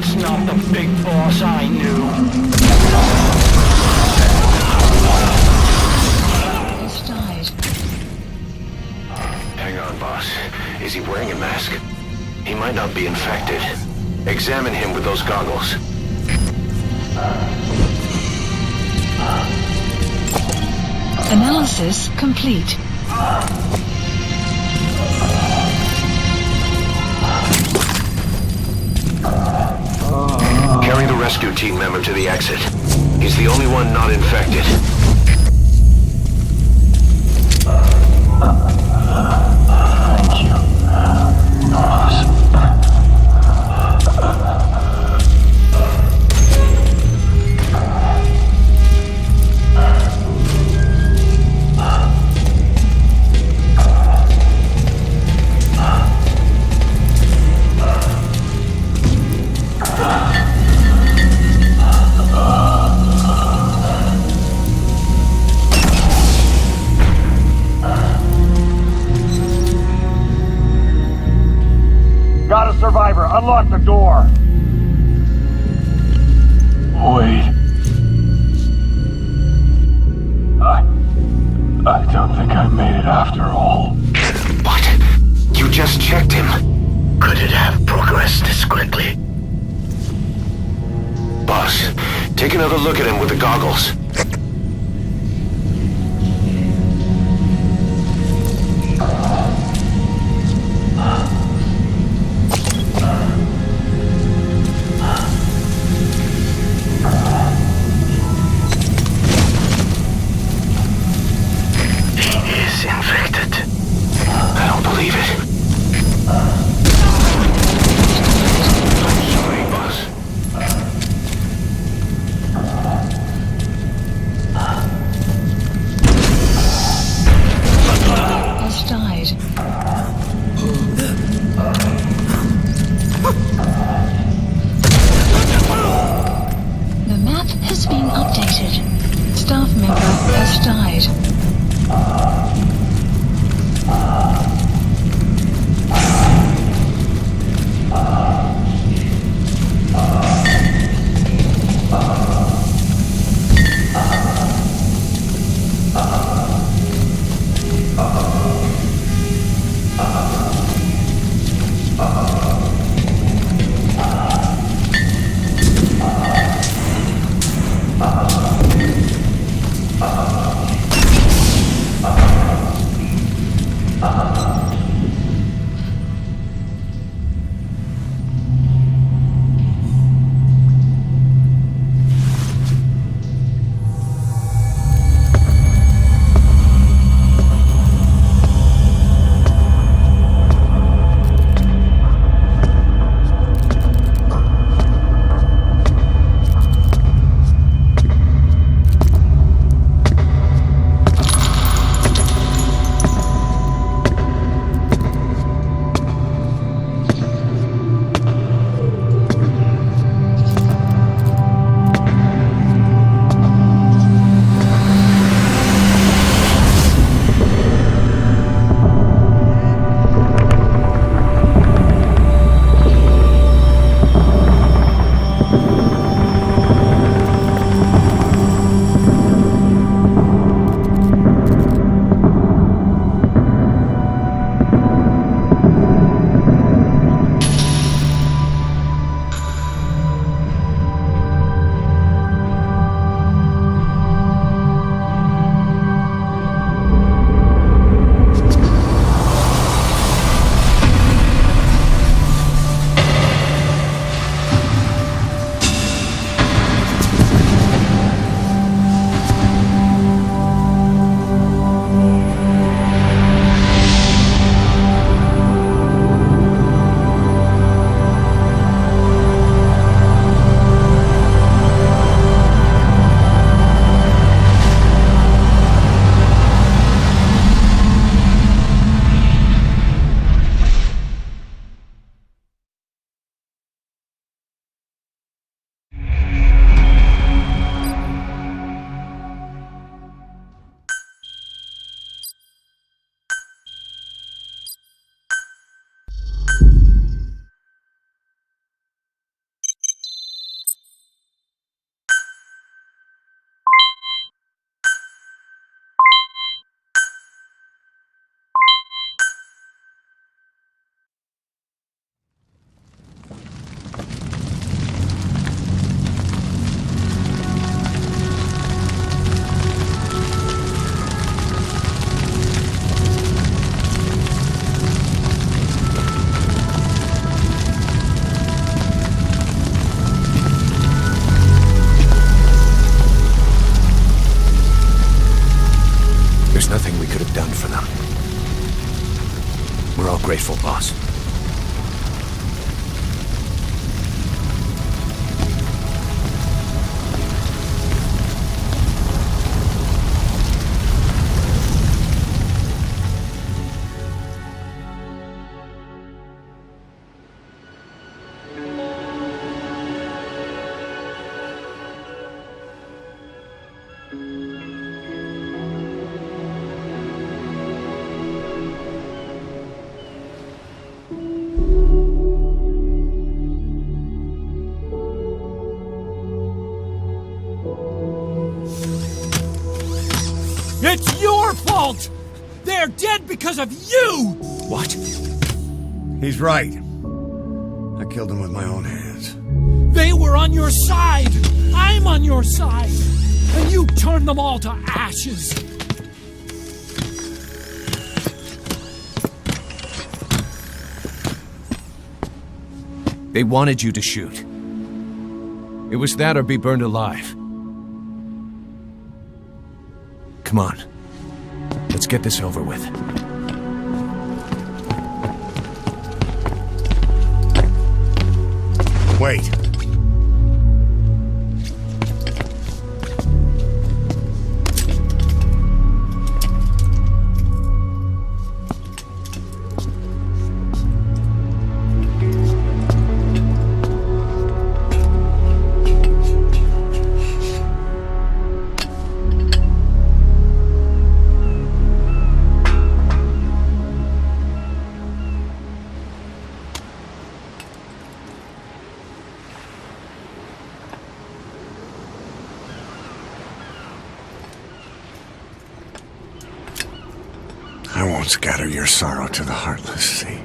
That's not the big boss I knew. Has died. Hang on, boss. Is he wearing a mask? He might not be infected. Examine him with those goggles. Analysis complete. Carry the rescue team member to the exit. He's the only one not infected. Thank you, boss. Got a survivor. Unlock the door. Wait. I don't think I made it after all. What? You just checked him. Could it have progressed this quickly? Boss, take another look at him with the goggles. Infected. I don't believe it. I'm sorry, boss. Has died. The map has been updated. Staff member has died. It's your fault! They're dead because of you! What? He's right. I killed him with my own hands. They were on your side! I'm on your side! And you turned them all to ashes! They wanted you to shoot. It was that or be burned alive. Come on. Let's get this over with. Wait. I won't scatter your sorrow to the heartless sea.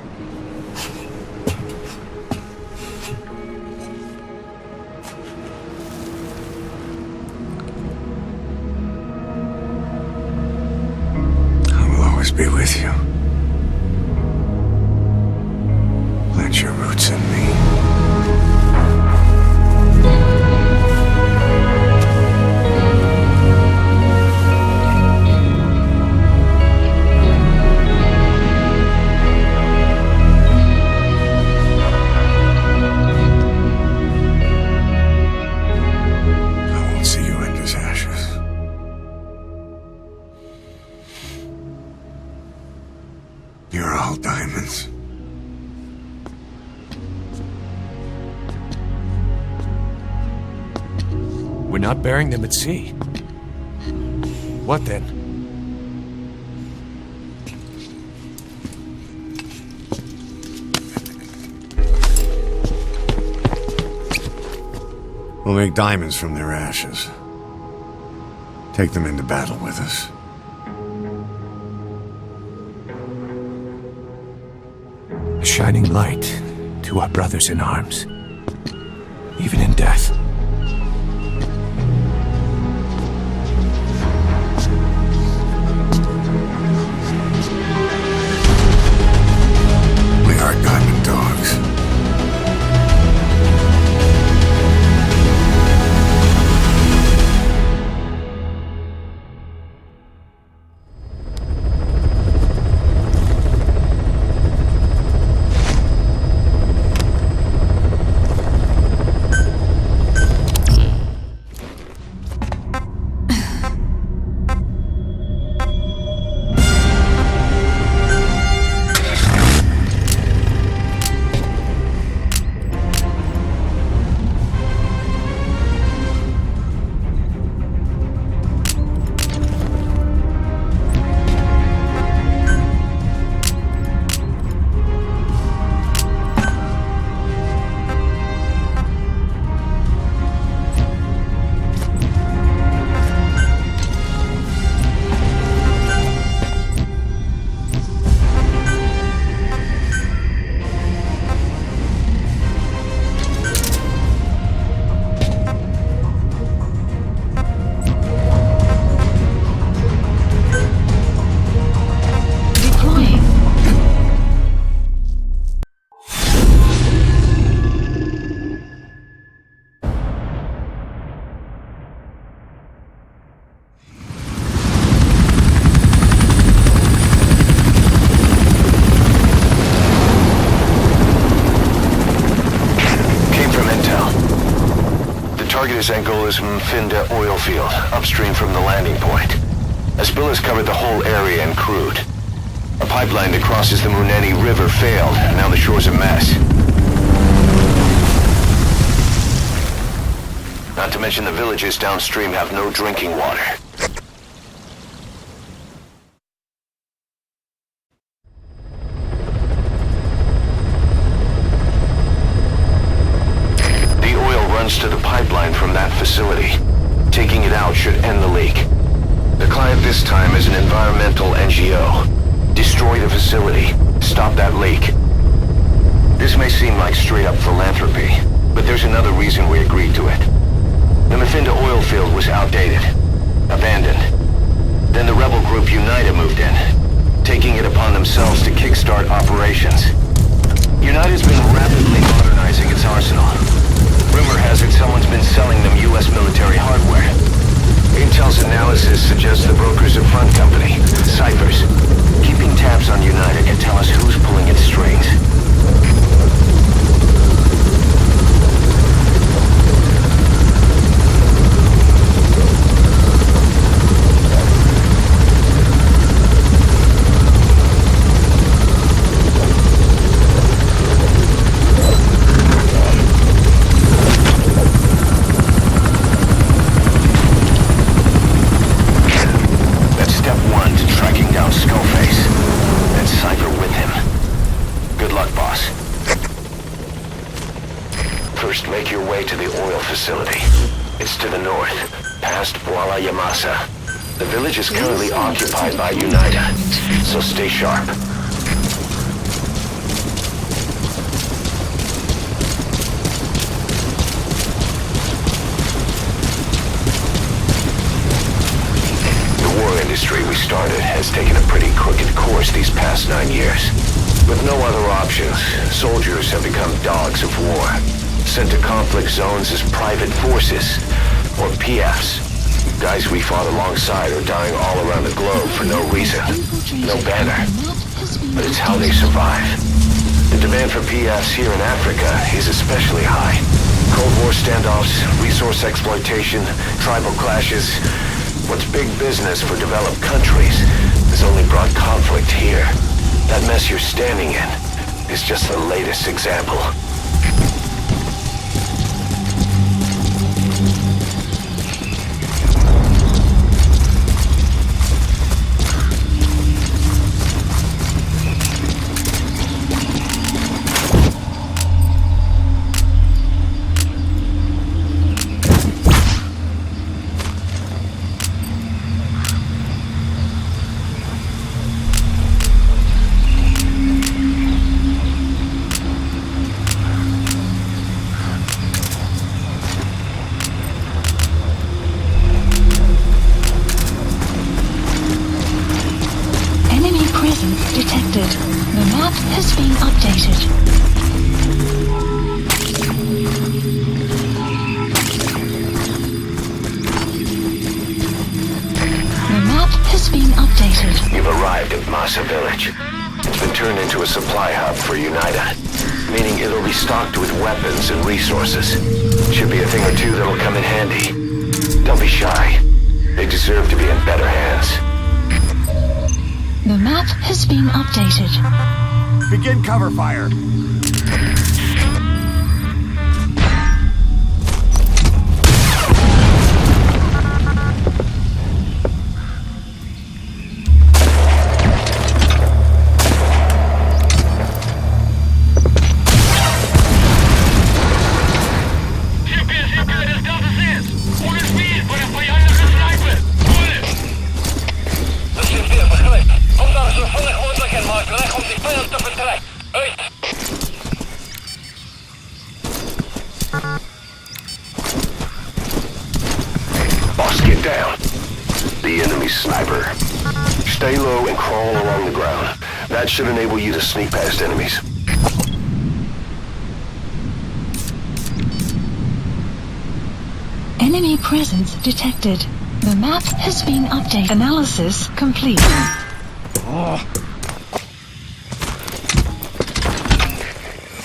I will always be with you. Plant your roots in me. You're all diamonds. We're not burying them at sea. What then? We'll make diamonds from their ashes. Take them into battle with us. A shining light to our brothers in arms, even in death. We are diamond dogs. Angola's Mfinda oil field, upstream from the landing point. A spill has covered the whole area and crude. A pipeline that crosses the Muneni River failed, and now the shore's a mess. Not to mention the villages downstream have no drinking water. To the pipeline from that facility. Taking it out should end the leak. The client this time is an environmental NGO. Destroy the facility. Stop that leak. This may seem like straight-up philanthropy, but there's another reason we agreed to it. The Mafinda oil field was outdated, abandoned. Then the rebel group UNITA moved in, taking it upon themselves to kickstart operations. UNITA's been rapidly modernizing its arsenal. Rumor has it someone's been selling them U.S. military hardware. Intel's analysis suggests the broker's a front company, Cyphers. Keeping tabs on UNITA can tell us who's pulling its strings. The village is currently occupied by UNITA, so stay sharp. The war industry we started has taken a pretty crooked course these past 9 years. With no other options, soldiers have become dogs of war, sent to conflict zones as private forces, or PFs. Guys we fought alongside are dying all around the globe for no reason, no banner. But it's how they survive. The demand for PFs here in Africa is especially high. Cold War standoffs, resource exploitation, tribal clashes. What's big business for developed countries has only brought conflict here. That mess you're standing in is just the latest example. detected. The map has been updated. The map has been updated. You've arrived at Masa Village. It's been turned into a supply hub for UNITA, meaning it'll be stocked with weapons and resources. Should be a thing or two that'll come in handy. Don't be shy. They deserve to be in better hands. The map has been updated. Begin cover fire. Boss, get down. The enemy's sniper. Stay low and crawl along the ground. That should enable you to sneak past enemies. Enemy presence detected. The map has been updated. Analysis complete.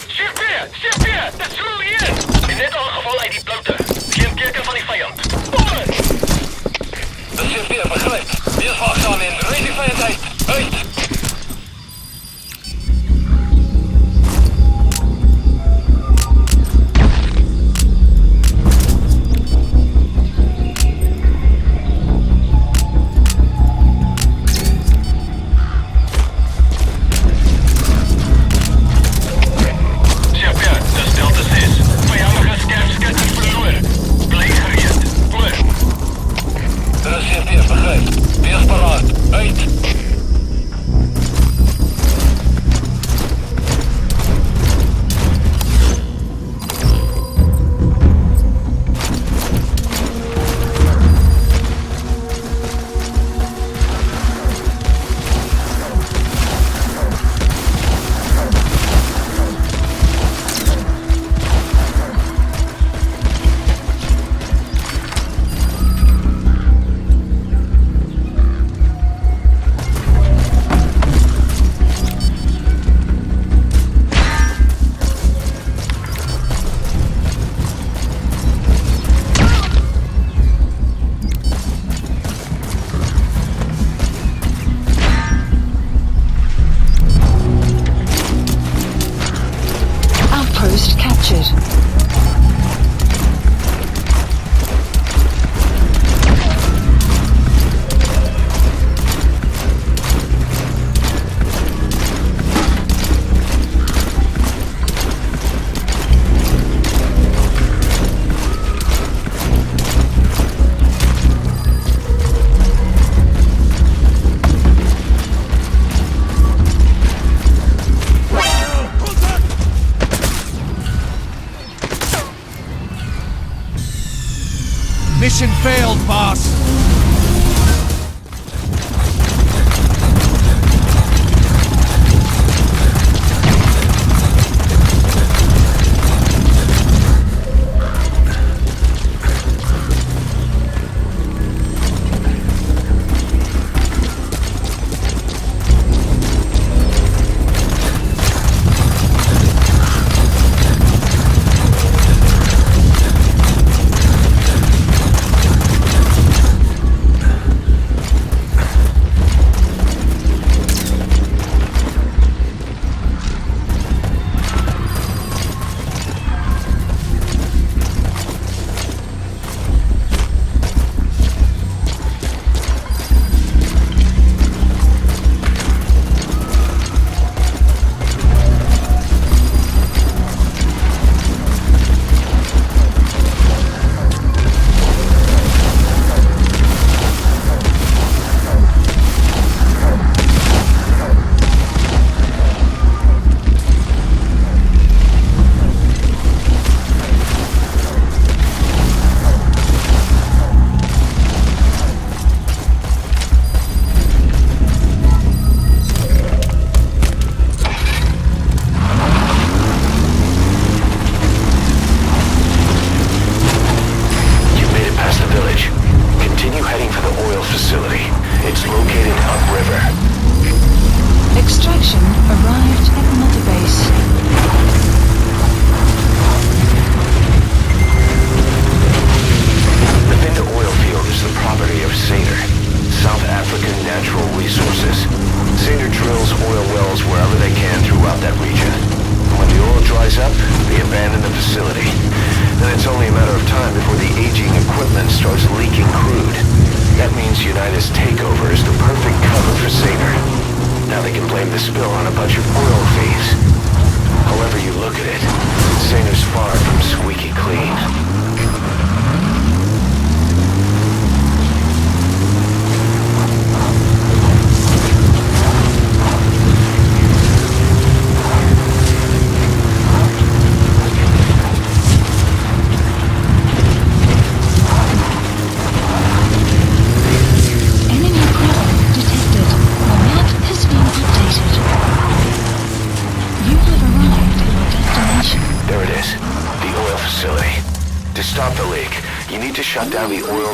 Chef, dat is hoe hij is! In dit geval uit die blote. Geen teken van die vijand. Volgen! Dat is weer begrijp. Weer wachtzaam in. Reed die vijand uit. Uit! Mission failed, boss!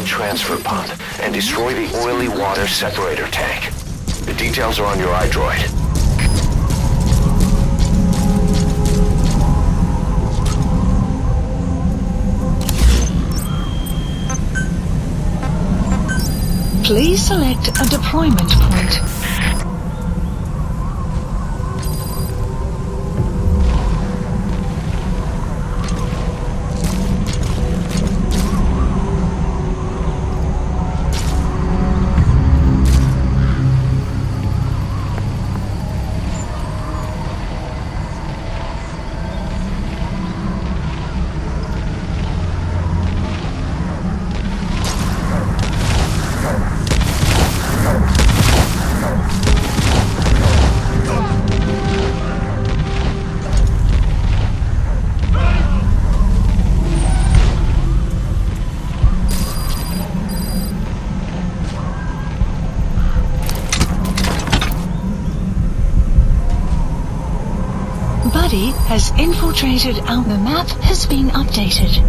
Transfer pump and destroy the oily water separator tank. The details are on your iDroid. Please select a deployment point. Buddy has infiltrated our... The map has been updated.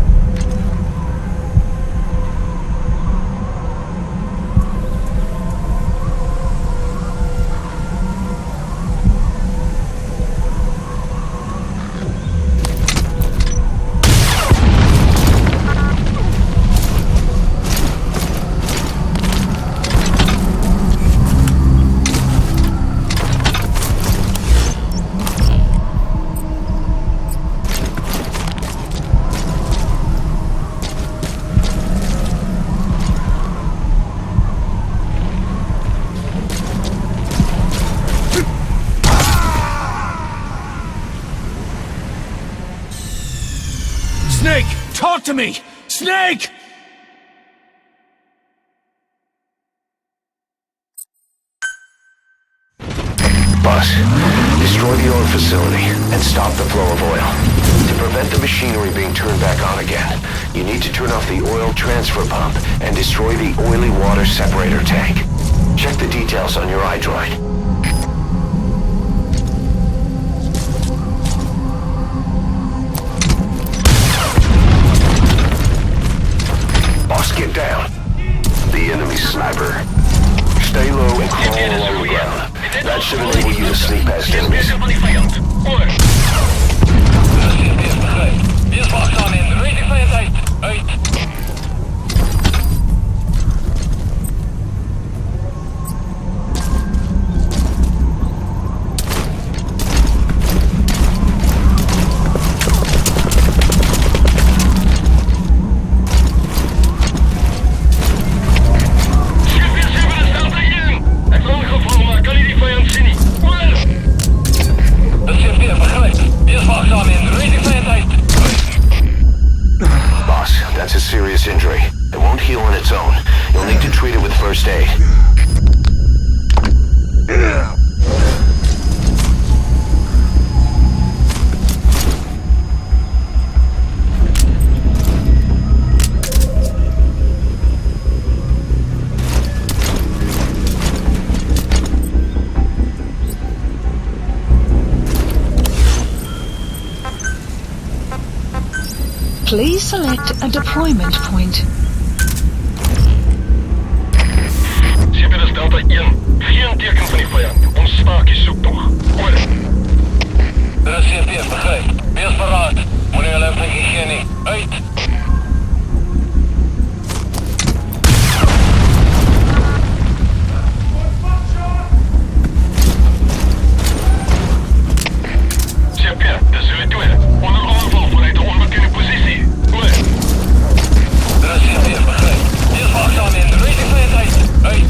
Snake! Talk to me! Snake! Boss, this Destroy the oil facility and stop the flow of oil. To prevent the machinery being turned back on again, you need to turn off the oil transfer pump and destroy the oily water separator tank. Check the details on your iDroid. Boss, get down. The enemy sniper. Stay low and crawl along the ground. That should enable you to sneak past enemies. That's a serious injury. It won't heal on its own. You'll need to treat it with first aid. Please select a deployment point. Sibirus Delta 1. Geen teken van die vijand. Ons staak die zoektocht. Oor. Dit is CP, begrijp. Wees verraad. Wanneer hulle vlieg geen nie. Uit. CP, dis hulle twee. Onder aanval vanuit 'n onbekende posisie. Oor. Dit is CP, begrijp. Wees waaksaam en reed die vijand uit. Uit.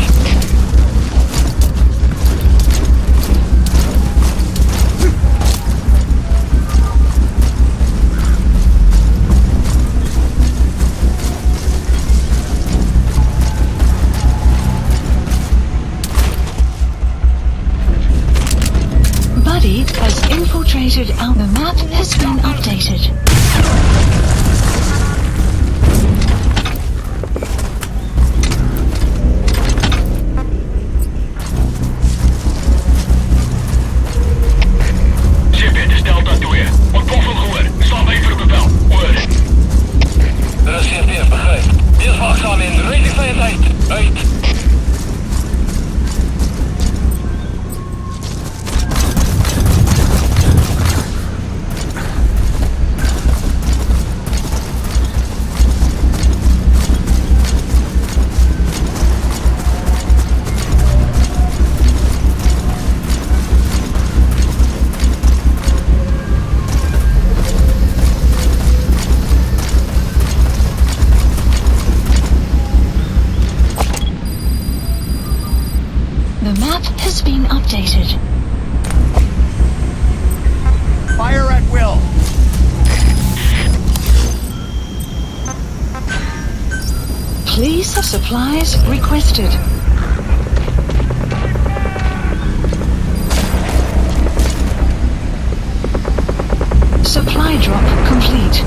Buddy has infiltrated out. The map has been updated. CP, dis Delta 2. Ontploffing gehoor. Sla by vir 'n bevel. Oor. Dit is CP, begryp. Wees waaksaam en reed die vijand uit. Uit. The map has been updated. Fire at will. Please have supplies requested. Supply drop complete.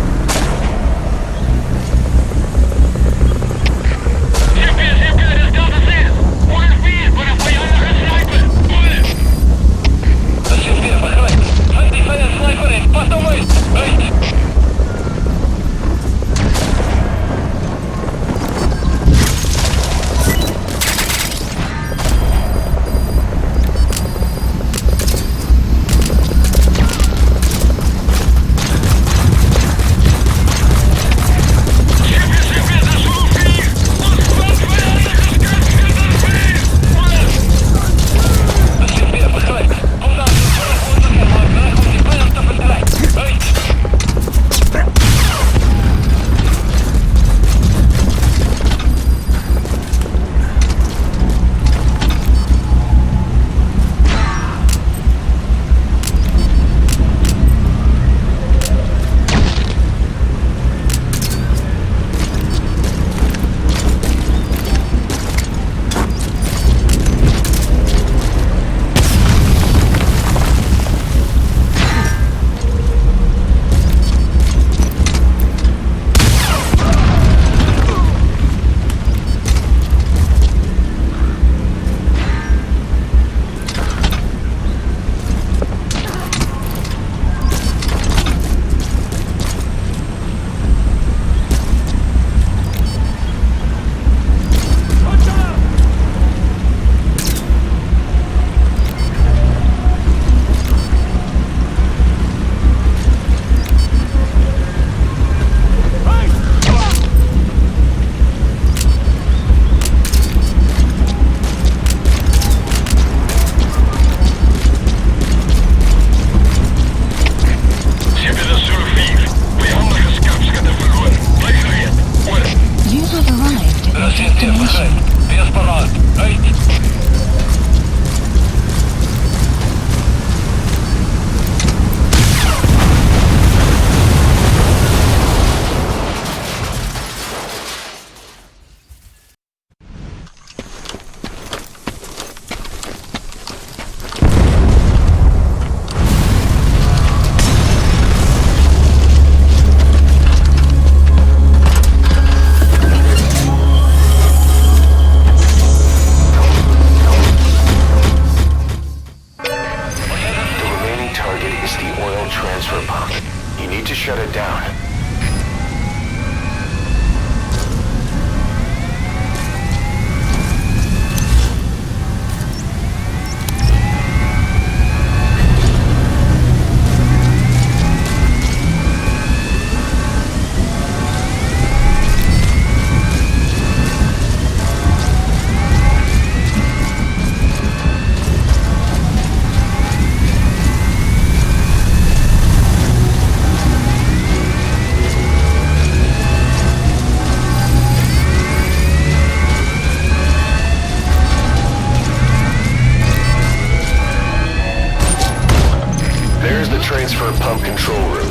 transfer pump control room.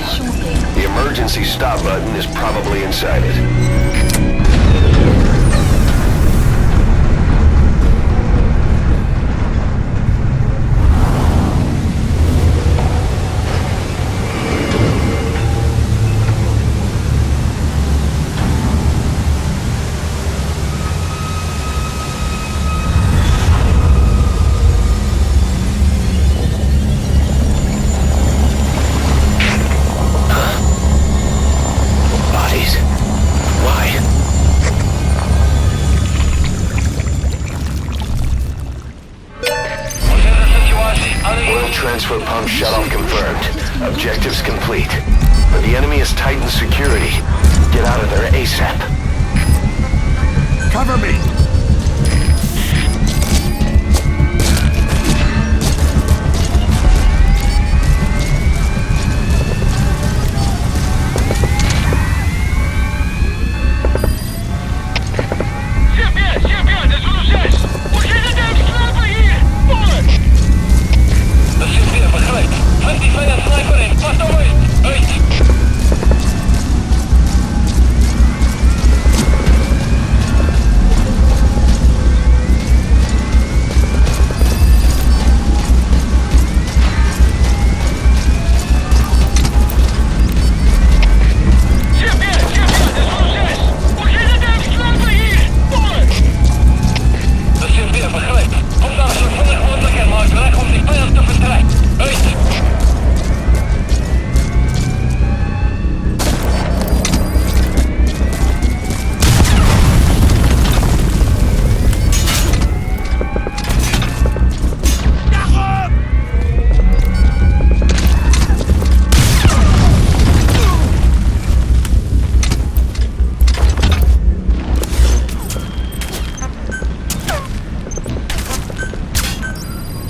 The emergency stop button is probably inside it. Transfer pump shut-off confirmed. Objectives complete. But the enemy has tightened security. Get out of there ASAP. Cover me!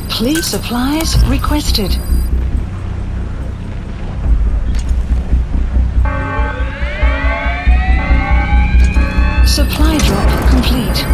Please supplies requested. Supply drop complete.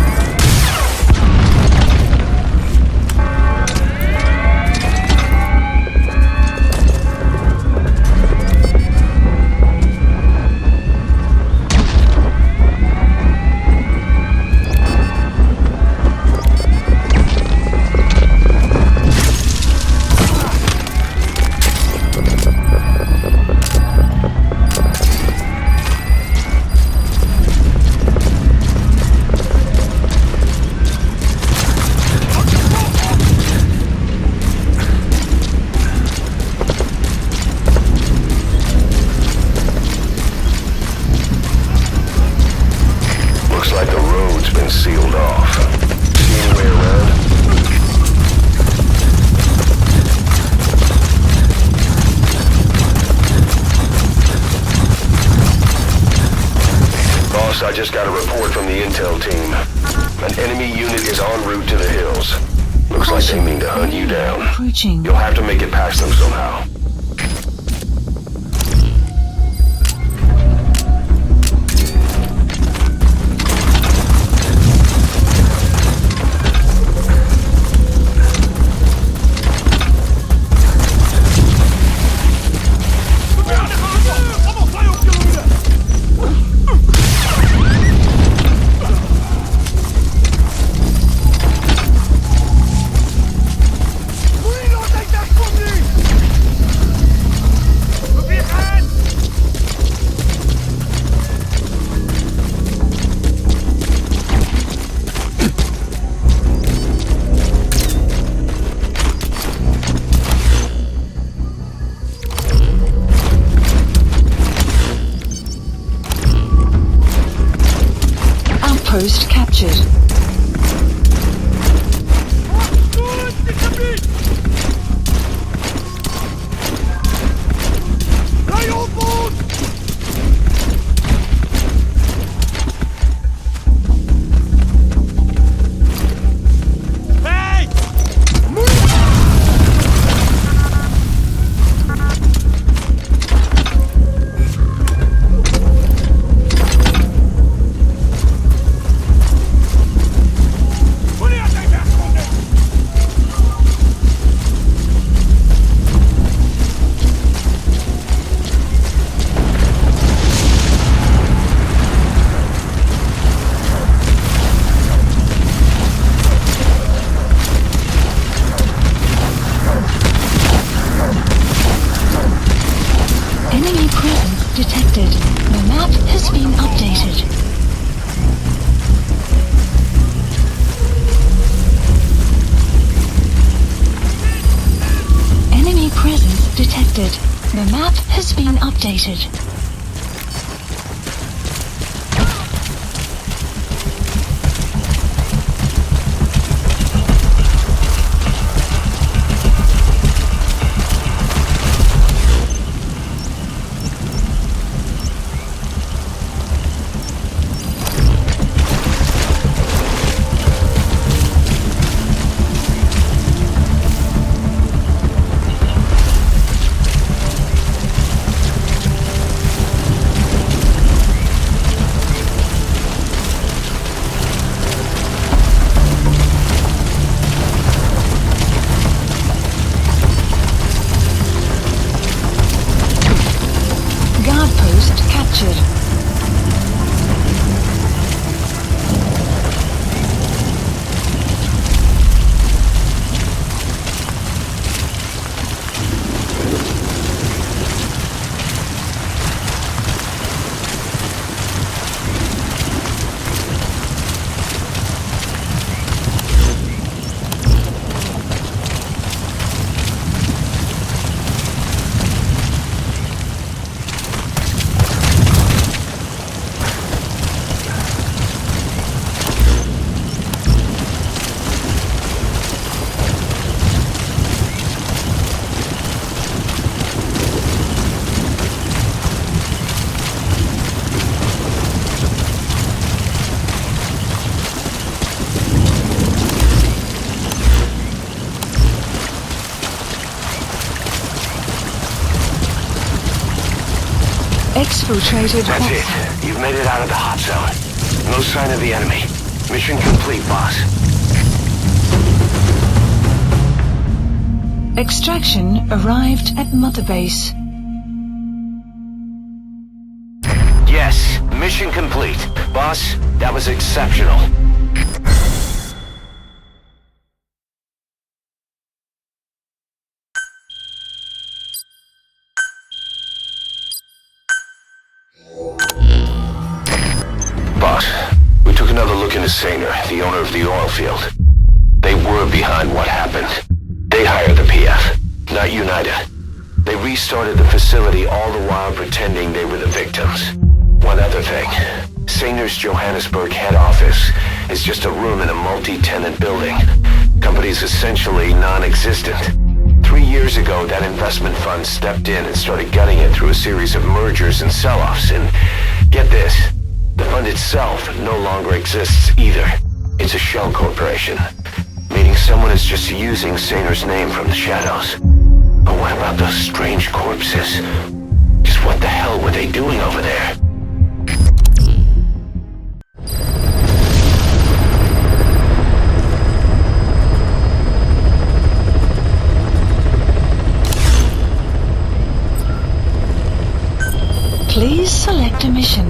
I just got a report from the intel team. An enemy unit is en route to the hills. Looks like they mean to hunt you down. Approaching. You'll have to make it past them somehow. Outpost captured. been updated. Guard post captured. Exfiltrated. That's it. You've made it out of the hot zone. No sign of the enemy. Mission complete, boss. Extraction arrived at Mother Base. Yes, mission complete. Boss, that was exceptional. Boss, we took another look into Saner, the owner of the oil field. They were behind what happened. They hired the PF, not United. They restarted the facility all the while pretending they were the victims. One other thing. Saner's Johannesburg head office is just a room in a multi-tenant building. Company's essentially non-existent. 3 years ago, that investment fund stepped in and started gutting it through a series of mergers and sell-offs. And get this, the fund itself no longer exists either. It's a shell corporation, meaning someone is just using Saner's name from the shadows. But what about those strange corpses? Just what the hell were they doing over there? Please select a mission.